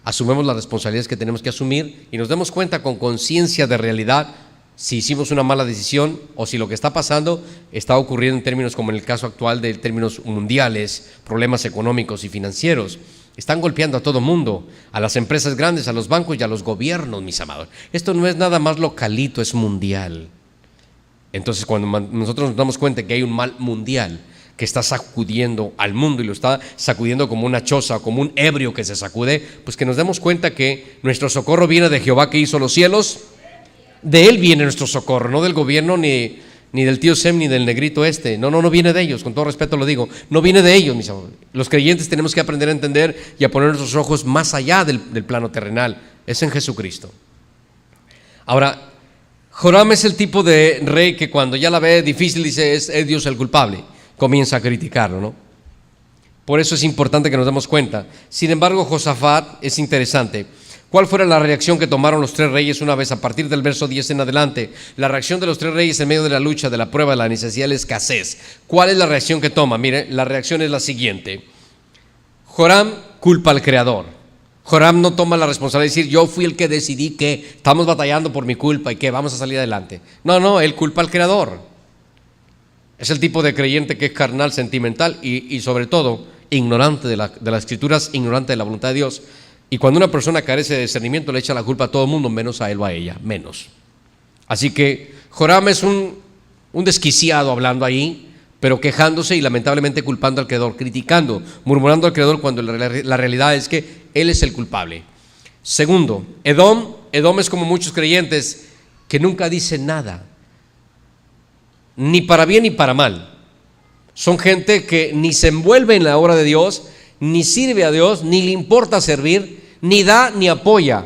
asumemos las responsabilidades que tenemos que asumir y nos demos cuenta con conciencia de realidad si hicimos una mala decisión o si lo que está pasando está ocurriendo en términos como en el caso actual, de términos mundiales, problemas económicos y financieros. Están golpeando a todo mundo, a las empresas grandes, a los bancos y a los gobiernos, mis amados. Esto no es nada más localito, es mundial. Entonces, cuando nosotros nos damos cuenta que hay un mal mundial que está sacudiendo al mundo y lo está sacudiendo como una choza, como un ebrio que se sacude, pues que nos demos cuenta que nuestro socorro viene de Jehová, que hizo los cielos. De Él viene nuestro socorro, no del gobierno ni del tío Sem ni del negrito este. No viene de ellos, con todo respeto lo digo, no viene de ellos, mis amigos. Los creyentes tenemos que aprender a entender y a poner nuestros ojos más allá del plano terrenal, es en Jesucristo. Ahora, Joram es el tipo de rey que cuando ya la ve difícil dice, es Dios el culpable. Comienza a criticarlo, ¿no? Por eso es importante que nos demos cuenta. Sin embargo, Josafat es interesante. ¿Cuál fue la reacción que tomaron los tres reyes una vez a partir del verso 10 en adelante? La reacción de los tres reyes en medio de la lucha, de la prueba, de la necesidad, de la escasez. ¿Cuál es la reacción que toma? Mire, la reacción es la siguiente. Joram culpa al Creador. Joram no toma la responsabilidad de decir, yo fui el que decidí que estamos batallando por mi culpa y que vamos a salir adelante. No, él culpa al Creador. Es el tipo de creyente que es carnal, sentimental y sobre todo ignorante de las Escrituras, ignorante de la voluntad de Dios. Y cuando una persona carece de discernimiento le echa la culpa a todo el mundo, menos a él o a ella, menos. Así que Joram es un desquiciado hablando ahí, pero quejándose y lamentablemente culpando al Creador, criticando, murmurando al Creador cuando la realidad es que Él es el culpable. Segundo, Edom es como muchos creyentes que nunca dicen nada, ni para bien ni para mal. Son gente que ni se envuelve en la obra de Dios, ni sirve a Dios, ni le importa servir, ni da ni apoya,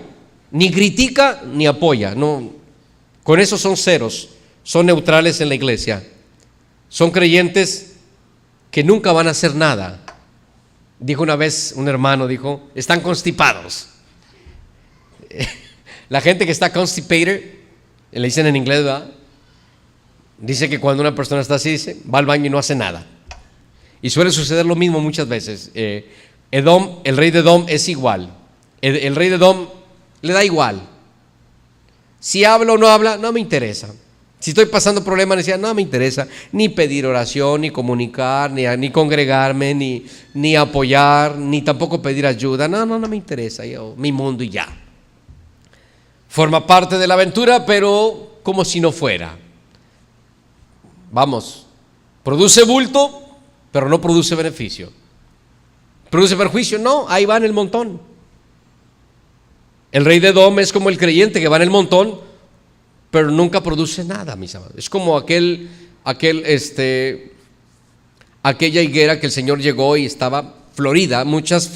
ni critica ni apoya. No, con eso son ceros, son neutrales en la iglesia. Son creyentes que nunca van a hacer nada. Dijo una vez un hermano, están constipados. La gente que está constipated, le dicen en inglés, ¿verdad? Dice que cuando una persona está así, va al baño y no hace nada. Y suele suceder lo mismo muchas veces. Edom, el rey de Edom es igual. El rey de Edom le da igual. Si habla o no habla, no me interesa. Si estoy pasando problemas, decía, no me interesa ni pedir oración, ni comunicar, ni congregarme, ni apoyar, ni tampoco pedir ayuda. No me interesa, mi mundo y ya. Forma parte de la aventura, pero como si no fuera. Vamos, produce bulto, pero no produce beneficio. ¿Produce perjuicio? No, ahí va en el montón. El rey de Edom es como el creyente que va en el montón, pero nunca produce nada, mis amados. Es como aquella higuera que el Señor llegó y estaba florida, muchas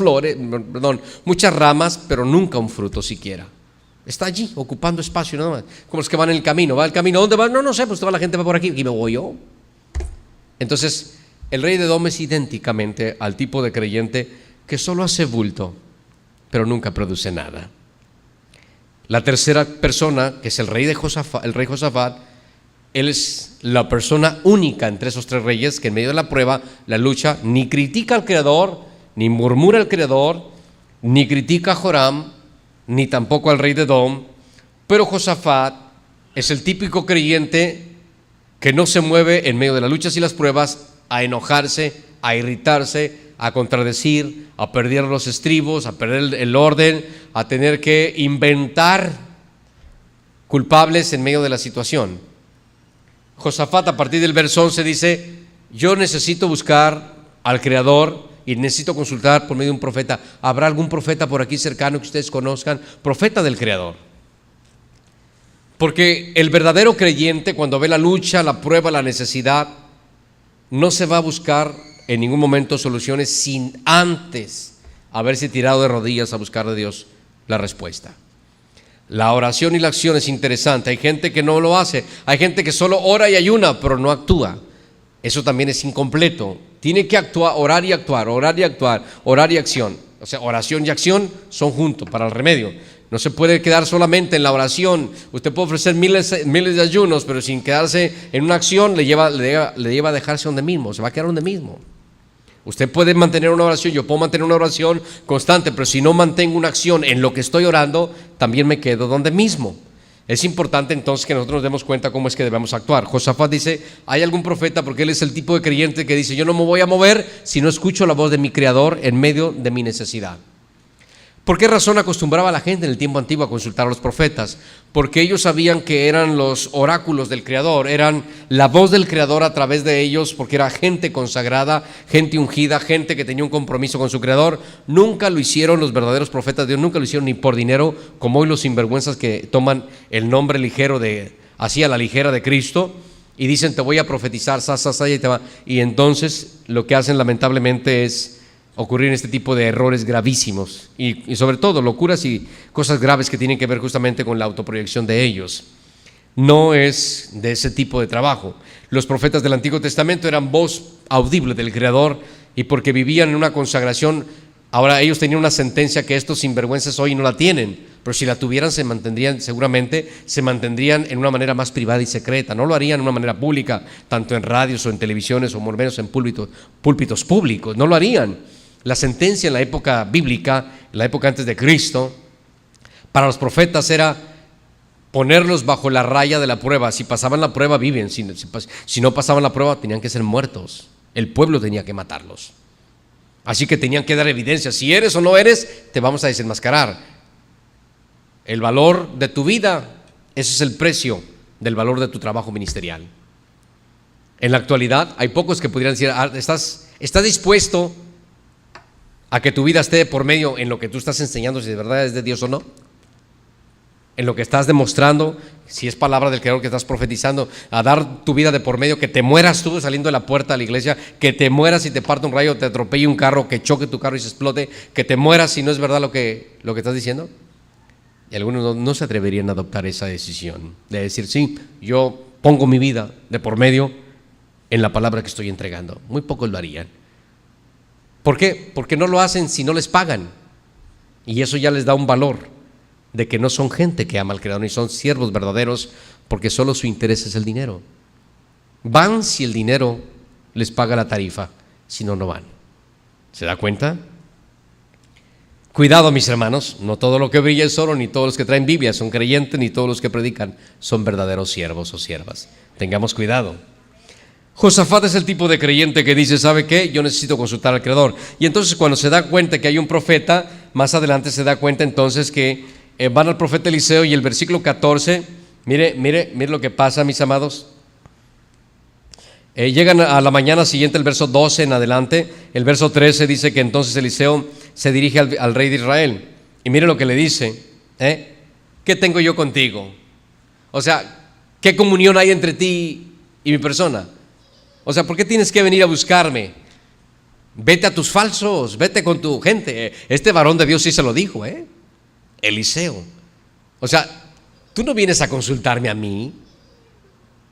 ramas, pero nunca un fruto siquiera. Está allí, ocupando espacio nada más. Como los que van en el camino. ¿Va el camino? ¿Dónde va? No sé, pues toda la gente va por aquí y me voy yo. Entonces, el rey de Edom es idénticamente al tipo de creyente que solo hace bulto, pero nunca produce nada. La tercera persona, que es el rey Josafat, él es la persona única entre esos tres reyes que en medio de la prueba, la lucha, ni critica al Creador, ni murmura al Creador, ni critica a Joram, ni tampoco al rey de Edom. Pero Josafat es el típico creyente que no se mueve en medio de las luchas y las pruebas a enojarse, a irritarse, a contradecir, a perder los estribos, a perder el orden, a tener que inventar culpables en medio de la situación. Josafat, a partir del verso 11, dice: yo necesito buscar al Creador y necesito consultar por medio de un profeta. ¿Habrá algún profeta por aquí cercano que ustedes conozcan? Profeta del Creador. Porque el verdadero creyente, cuando ve la lucha, la prueba, la necesidad, no se va a buscar en ningún momento soluciones sin antes haberse tirado de rodillas a buscar de Dios la respuesta. La oración y la acción es interesante. Hay gente que no lo hace. Hay gente que solo ora y ayuna, pero no actúa. Eso también es incompleto. Tiene que actuar, orar y actuar, orar y actuar, orar y acción. O sea, oración y acción son juntos para el remedio. No se puede quedar solamente en la oración. Usted puede ofrecer miles de ayunos, pero sin quedarse en una acción le lleva a dejarse donde mismo, se va a quedar donde mismo. Usted puede mantener una oración, yo puedo mantener una oración constante, pero si no mantengo una acción en lo que estoy orando, también me quedo donde mismo. Es importante entonces que nosotros nos demos cuenta cómo es que debemos actuar. Josafat dice: ¿hay algún profeta? Porque él es el tipo de creyente que dice: yo no me voy a mover si no escucho la voz de mi Creador en medio de mi necesidad. ¿Por qué razón acostumbraba a la gente en el tiempo antiguo a consultar a los profetas? Porque ellos sabían que eran los oráculos del Creador, eran la voz del Creador a través de ellos, porque era gente consagrada, gente ungida, gente que tenía un compromiso con su Creador. Nunca lo hicieron los verdaderos profetas de Dios, nunca lo hicieron ni por dinero, como hoy los sinvergüenzas que toman el nombre ligero así a la ligera de Cristo y dicen: te voy a profetizar, y entonces lo que hacen lamentablemente es ocurrir este tipo de errores gravísimos y sobre todo locuras y cosas graves que tienen que ver justamente con la autoproyección de ellos. No es de ese tipo de trabajo. Los profetas del Antiguo Testamento eran voz audible del Creador, y porque vivían en una consagración, ahora ellos tenían una sentencia que estos sinvergüenzas hoy no la tienen, pero si la tuvieran seguramente se mantendrían en una manera más privada y secreta. No lo harían de una manera pública, tanto en radios o en televisiones o por lo menos en púlpitos públicos. No lo harían. La sentencia en la época bíblica, en la época antes de Cristo, para los profetas era ponerlos bajo la raya de la prueba. Si pasaban la prueba, viven. Si no pasaban la prueba, tenían que ser muertos. El pueblo tenía que matarlos. Así que tenían que dar evidencia. Si eres o no eres, te vamos a desenmascarar. El valor de tu vida, ese es el precio del valor de tu trabajo ministerial. En la actualidad hay pocos que pudieran decir: ¿estás dispuesto a que tu vida esté por medio en lo que tú estás enseñando, si de verdad es de Dios o no? En lo que estás demostrando, si es palabra del Creador que estás profetizando, a dar tu vida de por medio, que te mueras tú saliendo de la puerta de la iglesia, que te mueras si te parte un rayo, te atropelle un carro, que choque tu carro y se explote, que te mueras si no es verdad lo que estás diciendo. Y algunos no se atreverían a adoptar esa decisión de decir: sí, yo pongo mi vida de por medio en la palabra que estoy entregando. Muy pocos lo harían. ¿Por qué? Porque no lo hacen si no les pagan, y eso ya les da un valor de que no son gente que ama al Creador, ni son siervos verdaderos, porque solo su interés es el dinero. Van si el dinero les paga la tarifa, si no, no van. ¿Se da cuenta? Cuidado, mis hermanos, no todo lo que brilla es oro, ni todos los que traen Biblia son creyentes, ni todos los que predican son verdaderos siervos o siervas. Tengamos cuidado. Josafat es el tipo de creyente que dice: ¿sabe qué? Yo necesito consultar al Creador. Y entonces, cuando se da cuenta que hay un profeta, más adelante se da cuenta entonces que van al profeta Eliseo, y el versículo 14, mire lo que pasa, mis amados. Llegan a la mañana siguiente, el verso 12 en adelante. El verso 13 dice que entonces Eliseo se dirige al rey de Israel, y mire lo que le dice: ¿qué tengo yo contigo? O sea, ¿qué comunión hay entre ti y mi persona? O sea, ¿por qué tienes que venir a buscarme? Vete a tus falsos, vete con tu gente. Este varón de Dios sí se lo dijo, Eliseo. O sea, tú no vienes a consultarme a mí.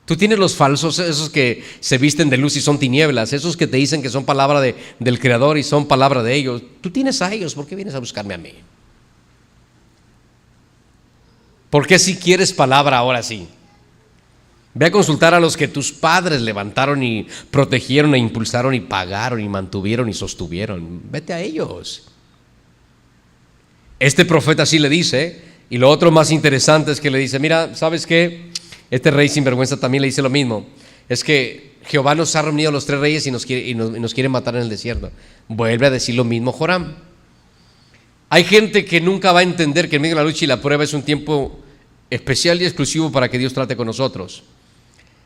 Tú tienes los falsos, esos que se visten de luz y son tinieblas, esos que te dicen que son palabra del Creador y son palabra de ellos. Tú tienes a ellos, ¿por qué vienes a buscarme a mí? ¿Por qué si quieres palabra ahora sí? Ve a consultar a los que tus padres levantaron y protegieron e impulsaron y pagaron y mantuvieron y sostuvieron. Vete a ellos. Este profeta sí le dice, y lo otro más interesante es que le dice: mira, ¿sabes qué? Este rey sinvergüenza también le dice lo mismo. Es que Jehová nos ha reunido a los 3 reyes y nos quiere matar en el desierto. Vuelve a decir lo mismo Joram. Hay gente que nunca va a entender que en medio de la lucha y la prueba es un tiempo especial y exclusivo para que Dios trate con nosotros.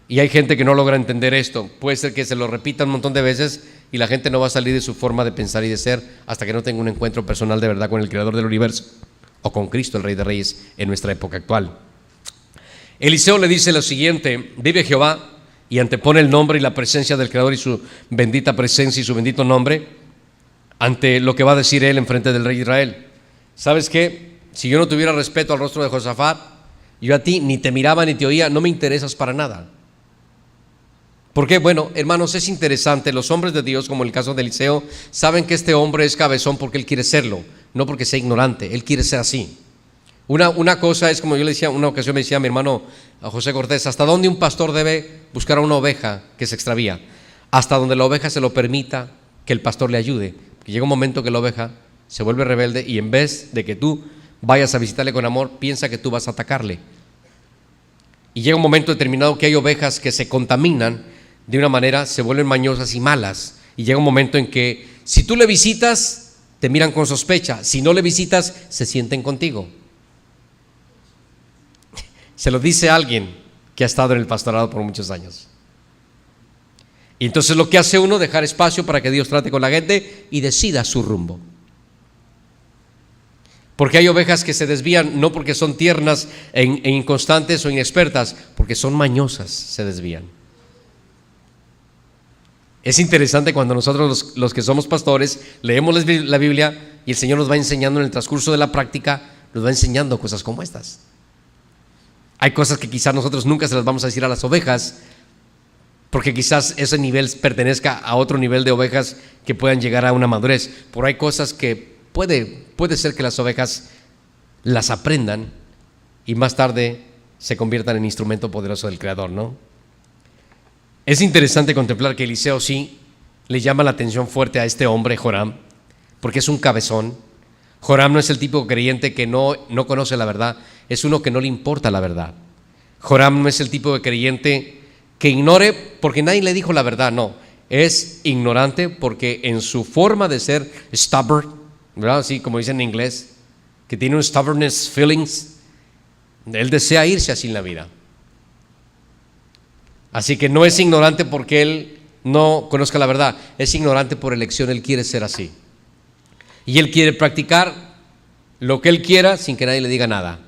Y hay gente que no logra entender esto. Puede ser que se lo repita un montón de veces y la gente no va a salir de su forma de pensar y de ser hasta que no tenga un encuentro personal de verdad con el Creador del universo, o con Cristo, el Rey de Reyes, en nuestra época actual. Eliseo le dice lo siguiente: vive Jehová, y antepone el nombre y la presencia del Creador y su bendita presencia y su bendito nombre ante lo que va a decir él en frente del rey de Israel. ¿Sabes qué? Si yo no tuviera respeto al rostro de Josafat, yo a ti ni te miraba ni te oía, no me interesas para nada. ¿Por qué? Bueno, hermanos, es interesante. Los hombres de Dios, como el caso de Eliseo, saben que este hombre es cabezón porque él quiere serlo, no porque sea ignorante. Él quiere ser así. Una cosa es, como yo le decía, una ocasión me decía mi hermano a José Cortés: ¿hasta dónde un pastor debe buscar a una oveja que se extravía? Hasta donde la oveja se lo permita que el pastor le ayude. Porque llega un momento que la oveja se vuelve rebelde y en vez de que tú vayas a visitarle con amor, piensa que tú vas a atacarle. Y llega un momento determinado que hay ovejas que se contaminan de una manera, se vuelven mañosas y malas. Y llega un momento en que si tú le visitas, te miran con sospecha. Si no le visitas, se sienten contigo. Se lo dice alguien que ha estado en el pastorado por muchos años. Y entonces lo que hace uno, dejar espacio para que Dios trate con la gente y decida su rumbo. Porque hay ovejas que se desvían no porque son tiernas e inconstantes o inexpertas, porque son mañosas, se desvían. Es interesante cuando nosotros los que somos pastores leemos la Biblia y el Señor nos va enseñando en el transcurso de la práctica, nos va enseñando cosas como estas. Hay cosas que quizás nosotros nunca se las vamos a decir a las ovejas, porque quizás ese nivel pertenezca a otro nivel de ovejas que puedan llegar a una madurez. Pero hay cosas que puede ser que las ovejas las aprendan y más tarde se conviertan en instrumento poderoso del Creador, ¿no? Es interesante contemplar que Eliseo sí le llama la atención fuerte a este hombre, Joram, porque es un cabezón. Joram no es el tipo creyente que no conoce la verdad, es uno que no le importa la verdad. Joram no es el tipo de creyente que ignore porque nadie le dijo la verdad, no. Es ignorante porque en su forma de ser stubborn, ¿verdad? Así como dicen en inglés, que tiene un stubbornness feelings, él desea irse así en la vida. Así que no es ignorante porque él no conozca la verdad, es ignorante por elección, él quiere ser así. Y él quiere practicar lo que él quiera sin que nadie le diga nada.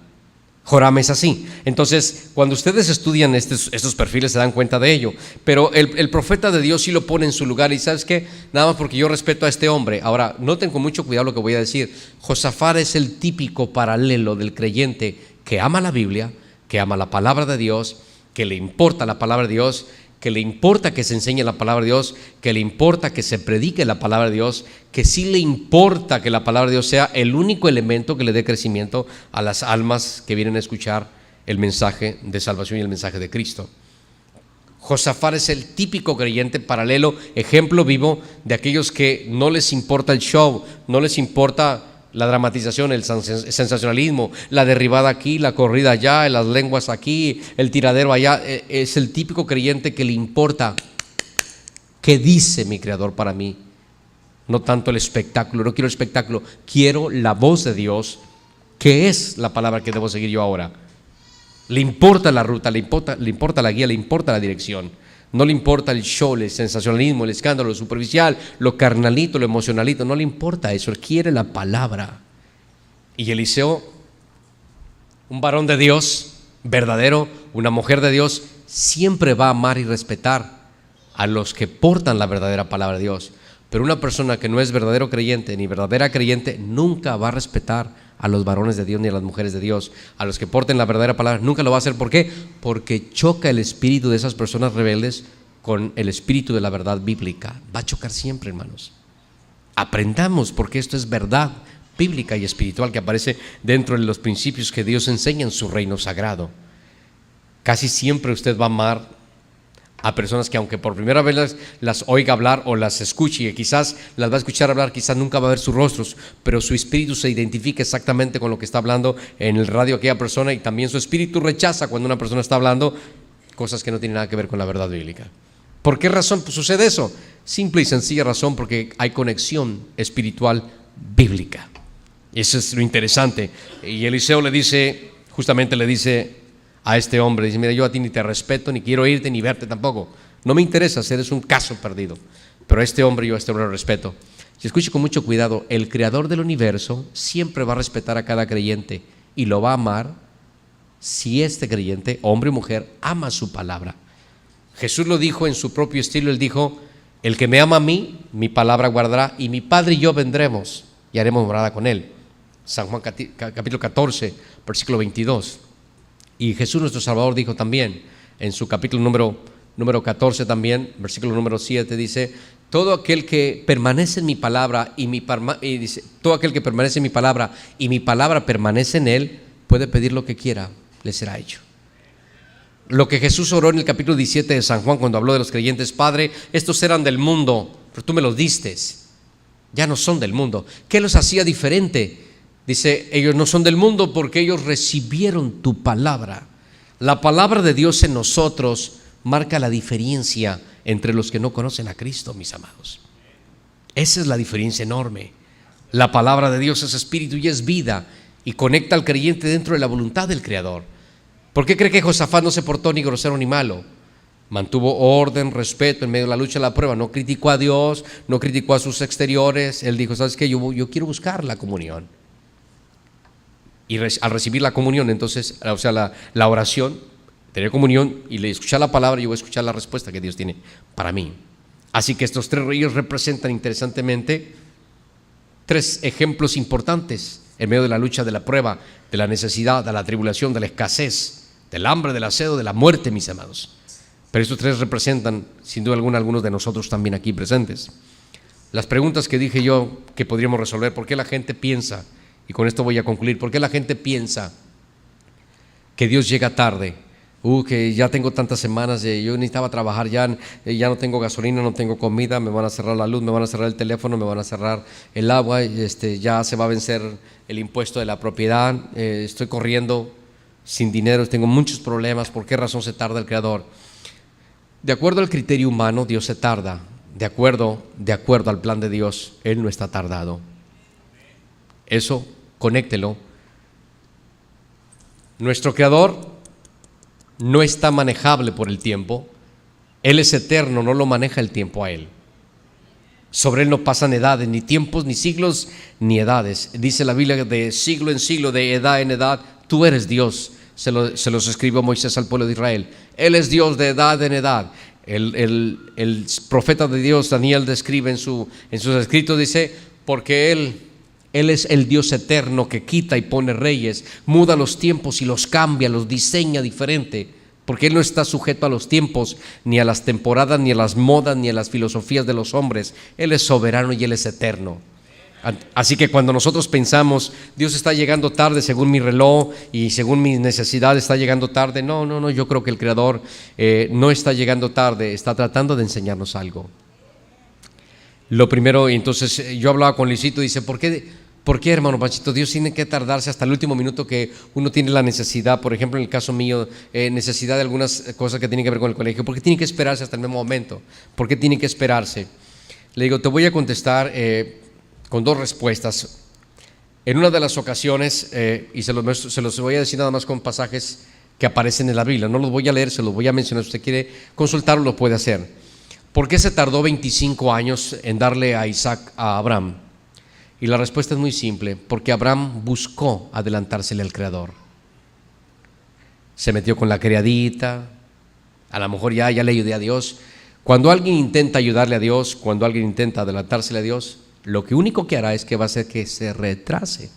Joram es así. Entonces, cuando ustedes estudian estos perfiles se dan cuenta de ello. Pero el profeta de Dios sí lo pone en su lugar. Y ¿sabes qué? Nada más porque yo respeto a este hombre. Ahora, noten con mucho cuidado lo que voy a decir. Josafat es el típico paralelo del creyente que ama la Biblia, que ama la palabra de Dios, que le importa la palabra de Dios, que le importa que se enseñe la palabra de Dios, que le importa que se predique la palabra de Dios, que sí le importa que la palabra de Dios sea el único elemento que le dé crecimiento a las almas que vienen a escuchar el mensaje de salvación y el mensaje de Cristo. Josafat es el típico creyente paralelo, ejemplo vivo de aquellos que no les importa el show, no les importa la dramatización, el sensacionalismo, la derribada aquí, la corrida allá, las lenguas aquí, el tiradero allá. Es el típico creyente que le importa qué dice mi Creador para mí, no tanto el espectáculo. No quiero el espectáculo, quiero la voz de Dios, que es la palabra que debo seguir yo ahora. Le importa la ruta, le importa la guía, le importa la dirección. No le importa el show, el sensacionalismo, el escándalo, lo superficial, lo carnalito, lo emocionalito. No le importa eso, él quiere la palabra. Y Eliseo, un varón de Dios verdadero, una mujer de Dios, siempre va a amar y respetar a los que portan la verdadera palabra de Dios. Pero una persona que no es verdadero creyente ni verdadera creyente nunca va a respetar a los varones de Dios ni a las mujeres de Dios, a los que porten la verdadera palabra, nunca lo va a hacer. ¿Por qué? Porque choca el espíritu de esas personas rebeldes con el espíritu de la verdad bíblica. Va a chocar siempre, hermanos. Aprendamos, porque esto es verdad bíblica y espiritual que aparece dentro de los principios que Dios enseña en su reino sagrado. Casi siempre usted va a amar a personas que aunque por primera vez las oiga hablar o las escuche, y quizás las va a escuchar hablar, quizás nunca va a ver sus rostros, pero su espíritu se identifica exactamente con lo que está hablando en el radio aquella persona, y también su espíritu rechaza cuando una persona está hablando cosas que no tienen nada que ver con la verdad bíblica. ¿Por qué razón sucede eso? Simple y sencilla razón, porque hay conexión espiritual bíblica. Eso es lo interesante. Y Eliseo justamente le dice a este hombre, dice: mira, yo a ti ni te respeto, ni quiero irte, ni verte tampoco. No me interesas, eres un caso perdido. Pero a este hombre yo lo respeto. Y escuche con mucho cuidado, el Creador del universo siempre va a respetar a cada creyente y lo va a amar si este creyente, hombre o mujer, ama su palabra. Jesús lo dijo en su propio estilo, él dijo: el que me ama a mí, mi palabra guardará, y mi Padre y yo vendremos y haremos morada con él. San Juan capítulo 14, versículo 22. Y Jesús nuestro Salvador dijo también en su capítulo número 14 también, versículo número 7, dice: todo aquel que permanece en mi palabra todo aquel que permanece en mi palabra y mi palabra permanece en él, puede pedir lo que quiera, le será hecho. Lo que Jesús oró en el capítulo 17 de San Juan cuando habló de los creyentes: Padre, estos eran del mundo, pero tú me los diste, ya no son del mundo. ¿Qué los hacía diferente? Dice: ellos no son del mundo porque ellos recibieron tu palabra. La palabra de Dios en nosotros marca la diferencia entre los que no conocen a Cristo, mis amados. Esa es la diferencia enorme. La palabra de Dios es espíritu y es vida, y conecta al creyente dentro de la voluntad del Creador. ¿Por qué cree que Josafat no se portó ni grosero ni malo? Mantuvo orden, respeto en medio de la lucha, de la prueba. No criticó a Dios, no criticó a sus exteriores. Él dijo: ¿sabes qué? Yo quiero buscar la comunión. Y al recibir la comunión, entonces, o sea, la oración, tener comunión y le escuchar la palabra, yo voy a escuchar la respuesta que Dios tiene para mí. Así que estos tres reyes representan interesantemente tres ejemplos importantes en medio de la lucha, de la prueba, de la necesidad, de la tribulación, de la escasez, del hambre, del aseo, de la muerte, mis amados. Pero estos tres representan, sin duda alguna, algunos de nosotros también aquí presentes. Las preguntas que dije yo que podríamos resolver: ¿por qué la gente piensa? Y con esto voy a concluir. ¿Por qué la gente piensa que Dios llega tarde? Que ya tengo tantas semanas, yo necesitaba trabajar, ya no tengo gasolina, no tengo comida, me van a cerrar la luz, me van a cerrar el teléfono, me van a cerrar el agua, ya se va a vencer el impuesto de la propiedad, estoy corriendo sin dinero, tengo muchos problemas. ¿Por qué razón se tarda el Creador? De acuerdo al criterio humano, Dios se tarda. De acuerdo al plan de Dios, Él no está tardado. Eso, conéctelo. Nuestro Creador no está manejable por el tiempo. Él es eterno, no lo maneja el tiempo a Él. Sobre Él no pasan edades, ni tiempos, ni siglos, ni edades. Dice la Biblia: de siglo en siglo, de edad en edad, tú eres Dios. Se los escribió Moisés al pueblo de Israel. Él es Dios de edad en edad. El profeta de Dios, Daniel, describe en sus escritos, dice: porque Él es el Dios eterno que quita y pone reyes, muda los tiempos y los cambia, los diseña diferente, porque Él no está sujeto a los tiempos, ni a las temporadas, ni a las modas, ni a las filosofías de los hombres. Él es soberano y Él es eterno. Así que cuando nosotros pensamos: Dios está llegando tarde según mi reloj y según mis necesidades está llegando tarde, no, yo creo que el Creador no está llegando tarde, está tratando de enseñarnos algo. Lo primero, entonces yo hablaba con Luisito, dice: ¿por qué, hermano Panchito, Dios tiene que tardarse hasta el último minuto que uno tiene la necesidad? Por ejemplo, en el caso mío, necesidad de algunas cosas que tienen que ver con el colegio. ¿Por qué tiene que esperarse hasta el mismo momento? ¿Por qué tiene que esperarse? Le digo, te voy a contestar con dos respuestas. En una de las ocasiones, y se los voy a decir nada más con pasajes que aparecen en la Biblia, no los voy a leer, se los voy a mencionar. Si usted quiere consultarlo, lo puede hacer. ¿Por qué se tardó 25 años en darle a Isaac a Abraham? Y la respuesta es muy simple: porque Abraham buscó adelantársele al Creador. Se metió con la criadita, a lo mejor ya le ayudé a Dios. Cuando alguien intenta ayudarle a Dios, cuando alguien intenta adelantársele a Dios, lo que único que hará es que va a hacer que se retrase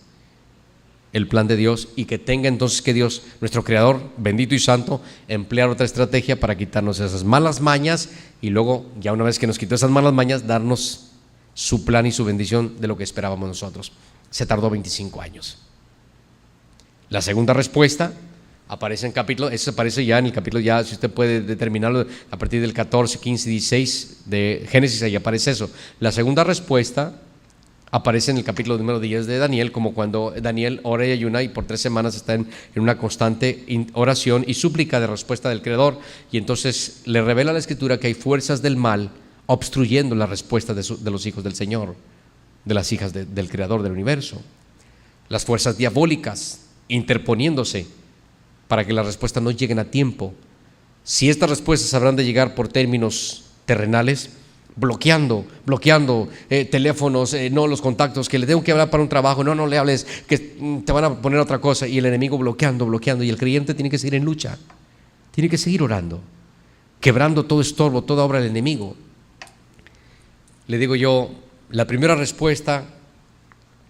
el plan de Dios, y que tenga entonces que Dios, nuestro Creador bendito y santo, emplear otra estrategia para quitarnos esas malas mañas, y luego, ya una vez que nos quitó esas malas mañas, darnos su plan y su bendición de lo que esperábamos nosotros. Se tardó 25 años. La segunda respuesta aparece eso aparece ya en el capítulo, ya si usted puede determinarlo a partir del 14, 15, 16 de Génesis, ahí aparece eso. La segunda respuesta aparece en el capítulo número 10 de Daniel, como cuando Daniel ora y ayuna y por 3 semanas está en una constante oración y súplica de respuesta del Creador, y entonces le revela la Escritura que hay fuerzas del mal obstruyendo la respuesta de los hijos del Señor, de las hijas del Creador del universo. Las fuerzas diabólicas interponiéndose para que las respuestas no lleguen a tiempo. Si estas respuestas habrán de llegar por términos terrenales, bloqueando teléfonos, no los contactos, que le tengo que hablar para un trabajo, no le hables, que te van a poner otra cosa, y el enemigo bloqueando, y el creyente tiene que seguir en lucha, tiene que seguir orando, quebrando todo estorbo, toda obra del enemigo. Le digo yo, la primera respuesta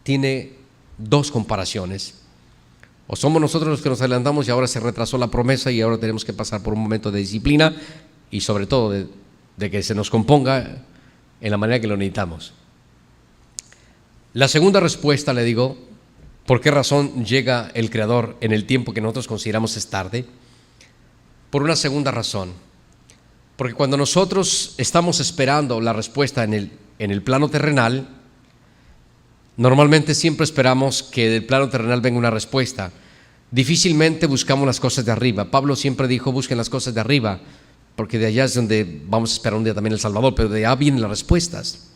tiene dos comparaciones. O somos nosotros los que nos adelantamos y ahora se retrasó la promesa y ahora tenemos que pasar por un momento de disciplina y sobre todo de que se nos componga en la manera que lo necesitamos. La segunda respuesta, le digo, ¿por qué razón llega el Creador en el tiempo que nosotros consideramos es tarde? Por una segunda razón. Porque cuando nosotros estamos esperando la respuesta en el plano terrenal, normalmente siempre esperamos que del plano terrenal venga una respuesta. Difícilmente buscamos las cosas de arriba. Pablo siempre dijo: busquen las cosas de arriba, porque de allá es donde vamos a esperar un día también el Salvador, pero de allá vienen las respuestas.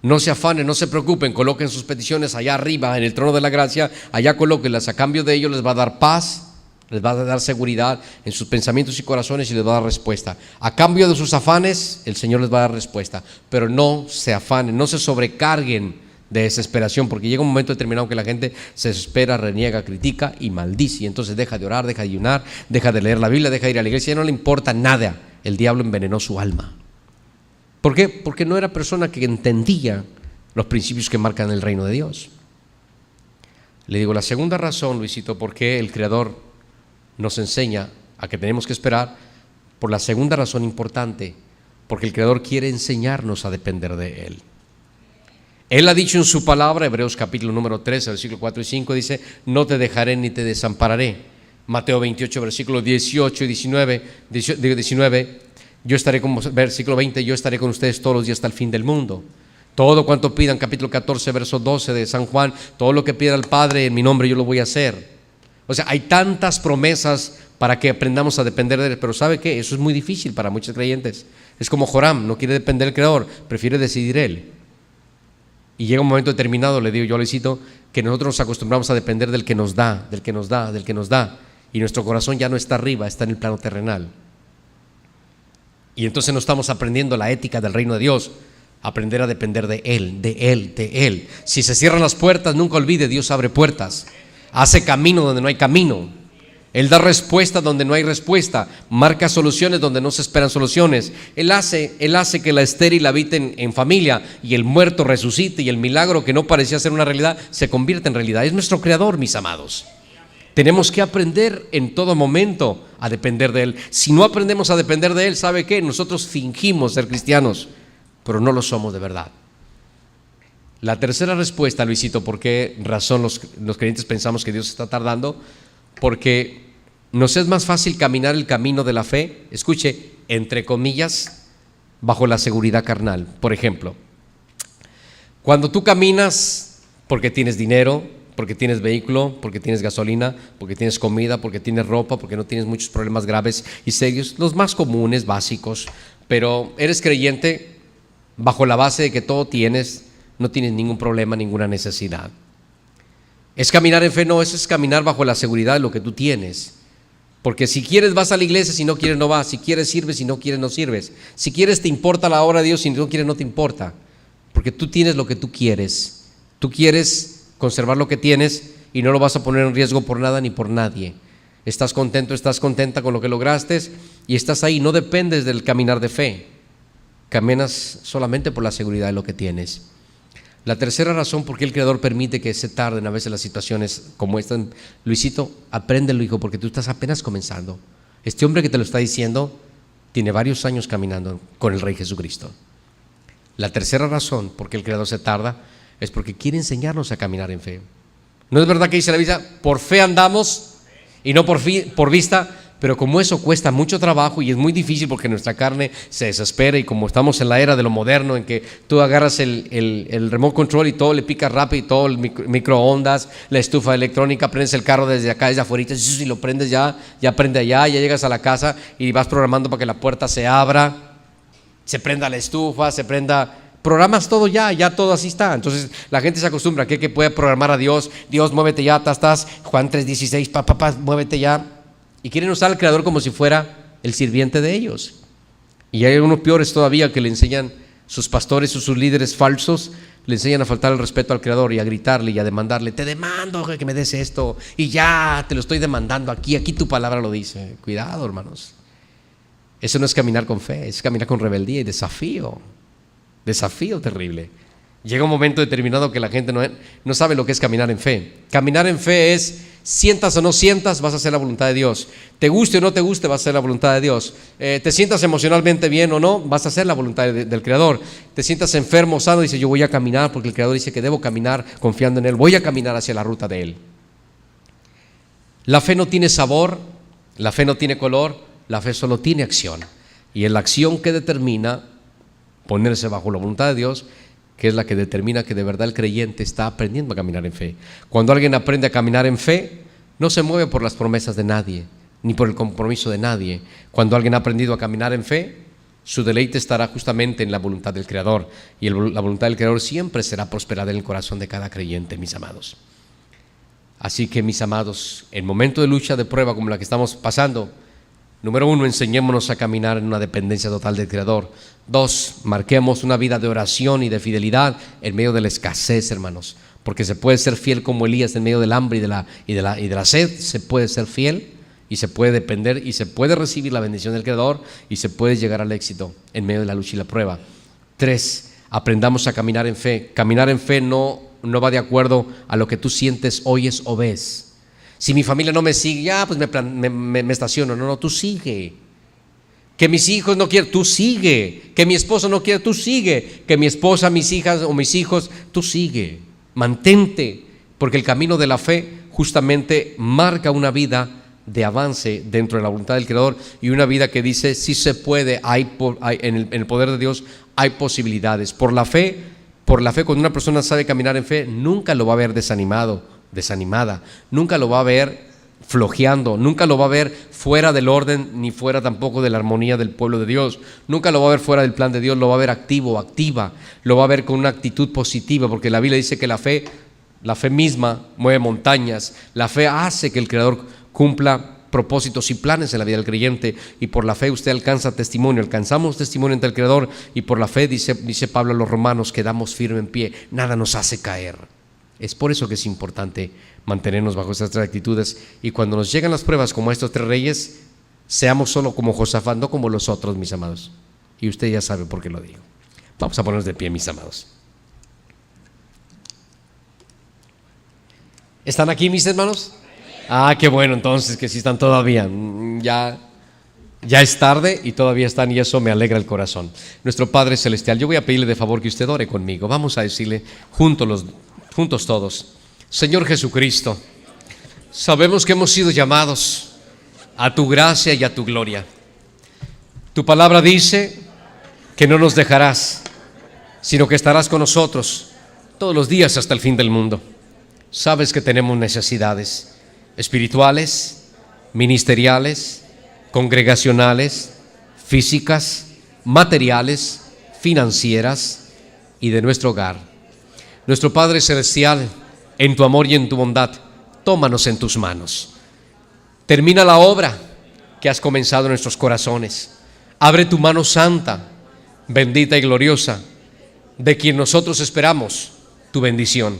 No se afanen, no se preocupen, coloquen sus peticiones allá arriba en el trono de la gracia, allá colóquenlas. A cambio de ello les va a dar paz, les va a dar seguridad en sus pensamientos y corazones y les va a dar respuesta. A cambio de sus afanes, el Señor les va a dar respuesta. Pero no se afanen, no se sobrecarguen de desesperación, porque llega un momento determinado que la gente se desespera, reniega, critica y maldice, y entonces deja de orar, deja de ayunar, deja de leer la Biblia, deja de ir a la iglesia, ya no le importa nada. El diablo envenenó su alma. ¿Por qué? Porque no era persona que entendía los principios que marcan el reino de Dios. Le digo, la segunda razón, Luisito, por qué el Creador nos enseña a que tenemos que esperar, por la segunda razón importante, porque el Creador quiere enseñarnos a depender de Él. Él ha dicho en su palabra, Hebreos capítulo número 13, versículo 4 y 5, dice: no te dejaré ni te desampararé. Mateo 28, versículo 18 y 19, yo estaré con, versículo 20, yo estaré con ustedes todos los días hasta el fin del mundo. Todo cuanto pidan, capítulo 14, verso 12 de San Juan, todo lo que pida el Padre en mi nombre yo lo voy a hacer. O sea, hay tantas promesas para que aprendamos a depender de Él, pero ¿sabe qué? Eso es muy difícil para muchos creyentes. Es como Joram, no quiere depender del Creador, prefiere decidir él. Y llega un momento determinado, le digo yo, Luisito, que nosotros nos acostumbramos a depender del que nos da, del que nos da, del que nos da, y nuestro corazón ya no está arriba, está en el plano terrenal. Y entonces no estamos aprendiendo la ética del reino de Dios, aprender a depender de Él, de Él, de Él. Si se cierran las puertas, nunca olvide, Dios abre puertas, hace camino donde no hay camino. Él da respuesta donde no hay respuesta, marca soluciones donde no se esperan soluciones. Él hace que la estéril habite en familia, y el muerto resucite, y el milagro que no parecía ser una realidad se convierte en realidad. Es nuestro Creador, mis amados. Tenemos que aprender en todo momento a depender de Él. Si no aprendemos a depender de Él, ¿sabe qué? Nosotros fingimos ser cristianos, pero no lo somos de verdad. La tercera respuesta, Luisito, ¿por qué razón los creyentes pensamos que Dios está tardando? Porque nos es más fácil caminar el camino de la fe, escuche, entre comillas, bajo la seguridad carnal. Por ejemplo, cuando tú caminas porque tienes dinero, porque tienes vehículo, porque tienes gasolina, porque tienes comida, porque tienes ropa, porque no tienes muchos problemas graves y serios, los más comunes, básicos, pero eres creyente bajo la base de que todo tienes, no tienes ningún problema, ninguna necesidad. Es caminar en fe, no, eso es caminar bajo la seguridad de lo que tú tienes. Porque si quieres vas a la iglesia, si no quieres no vas, si quieres sirves, si no quieres no sirves. Si quieres te importa la obra de Dios, si no quieres no te importa. Porque tú tienes lo que tú quieres. Tú quieres conservar lo que tienes y no lo vas a poner en riesgo por nada ni por nadie. Estás contento, estás contenta con lo que lograste y estás ahí, no dependes del caminar de fe. Caminas solamente por la seguridad de lo que tienes. La tercera razón por qué el Creador permite que se tarden a veces las situaciones como esta, Luisito, apréndelo, hijo, porque tú estás apenas comenzando. Este hombre que te lo está diciendo tiene varios años caminando con el Rey Jesucristo. La tercera razón por qué el Creador se tarda es porque quiere enseñarnos a caminar en fe. ¿No es verdad que dice la Biblia, por fe andamos y no por vista? Pero como eso cuesta mucho trabajo y es muy difícil porque nuestra carne se desespera, y como estamos en la era de lo moderno en que tú agarras el remote control y todo le picas rápido, y todo el microondas, la estufa electrónica, prendes el carro desde acá, desde afuera, y lo prendes ya prende allá, ya llegas a la casa y vas programando para que la puerta se abra, se prenda la estufa, programas todo ya todo así está. Entonces la gente se acostumbra que puede programar a Dios, muévete ya, estás, Juan 3:16, papá, muévete ya. Y quieren usar al Creador como si fuera el sirviente de ellos. Y hay algunos peores todavía que le enseñan, sus pastores o sus líderes falsos, le enseñan a faltar el respeto al Creador y a gritarle y a demandarle, te demando que me des esto, y ya te lo estoy demandando aquí tu palabra lo dice. Cuidado, hermanos. Eso no es caminar con fe, es caminar con rebeldía y desafío terrible. Llega un momento determinado que la gente no sabe lo que es caminar en fe. Caminar en fe es, sientas o no sientas, vas a hacer la voluntad de Dios. Te guste o no te guste, vas a hacer la voluntad de Dios. Te sientas emocionalmente bien o no, vas a hacer la voluntad del Creador. Te sientas enfermo o sano, dice, yo voy a caminar porque el Creador dice que debo caminar confiando en Él. Voy a caminar hacia la ruta de Él. La fe no tiene sabor, la fe no tiene color, la fe solo tiene acción. Y es la acción que determina ponerse bajo la voluntad de Dios, que es la que determina que de verdad el creyente está aprendiendo a caminar en fe. Cuando alguien aprende a caminar en fe, no se mueve por las promesas de nadie, ni por el compromiso de nadie. Cuando alguien ha aprendido a caminar en fe, su deleite estará justamente en la voluntad del Creador, y la voluntad del Creador siempre será prosperada en el corazón de cada creyente, mis amados. Así que, mis amados, en momento de lucha, de prueba como la que estamos pasando, número 1, enseñémonos a caminar en una dependencia total del Creador. 2, marquemos una vida de oración y de fidelidad en medio de la escasez, hermanos, porque se puede ser fiel como Elías en medio del hambre y de la sed. Se puede ser fiel y se puede depender y se puede recibir la bendición del Creador y se puede llegar al éxito en medio de la lucha y la prueba. 3, aprendamos a caminar en fe. Caminar en fe no va de acuerdo a lo que tú sientes, oyes o ves. Si mi familia no me sigue, pues me estaciono. No, tú sigue. Que mis hijos no quieren, tú sigue. Que mi esposo no quiere, tú sigue. Que mi esposa, mis hijas o mis hijos, tú sigue. Mantente, porque el camino de la fe justamente marca una vida de avance dentro de la voluntad del Creador y una vida que dice, sí se puede, en el poder de Dios hay posibilidades. Por la fe, cuando una persona sabe caminar en fe, nunca lo va a ver desanimado, desanimada, nunca lo va a ver flojeando, nunca lo va a ver fuera del orden, ni fuera tampoco de la armonía del pueblo de Dios, nunca lo va a ver fuera del plan de Dios, lo va a ver activo, activa, lo va a ver con una actitud positiva, porque la Biblia dice que la fe misma mueve montañas, la fe hace que el Creador cumpla propósitos y planes en la vida del creyente, y por la fe usted alcanza testimonio, alcanzamos testimonio ante el Creador, y por la fe, dice Pablo a los romanos, quedamos firmes en pie, nada nos hace caer. Es por eso que es importante mantenernos bajo estas 3 actitudes, y cuando nos llegan las pruebas como estos 3 reyes, seamos solo como Josafat, no como los otros, mis amados, y usted ya sabe por qué lo digo. Vamos a ponernos de pie, mis amados. ¿Están aquí, mis hermanos? Qué bueno, entonces, que sí están todavía. Ya es tarde y todavía están, y eso me alegra el corazón. Nuestro Padre Celestial, yo voy a pedirle de favor que usted ore conmigo. Vamos a decirle juntos todos: Señor Jesucristo, sabemos que hemos sido llamados a tu gracia y a tu gloria. Tu palabra dice que no nos dejarás, sino que estarás con nosotros todos los días hasta el fin del mundo. Sabes que tenemos necesidades espirituales, ministeriales, congregacionales, físicas, materiales, financieras y de nuestro hogar. Nuestro Padre Celestial, en tu amor y en tu bondad, tómanos en tus manos. Termina la obra que has comenzado en nuestros corazones. Abre tu mano santa, bendita y gloriosa, de quien nosotros esperamos tu bendición.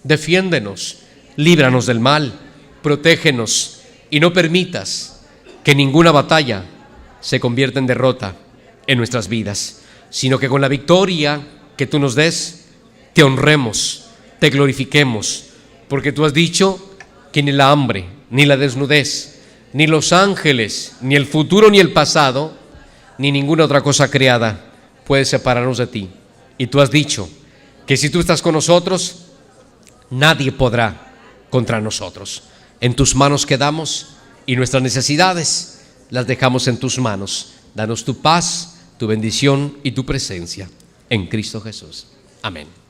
Defiéndenos, líbranos del mal, protégenos y no permitas que ninguna batalla se convierta en derrota en nuestras vidas, sino que con la victoria que tú nos des, te honremos, te glorifiquemos, porque tú has dicho que ni la hambre, ni la desnudez, ni los ángeles, ni el futuro, ni el pasado, ni ninguna otra cosa creada puede separarnos de ti. Y tú has dicho que si tú estás con nosotros, nadie podrá contra nosotros. En tus manos quedamos y nuestras necesidades las dejamos en tus manos. Danos tu paz, tu bendición y tu presencia en Cristo Jesús. Amén.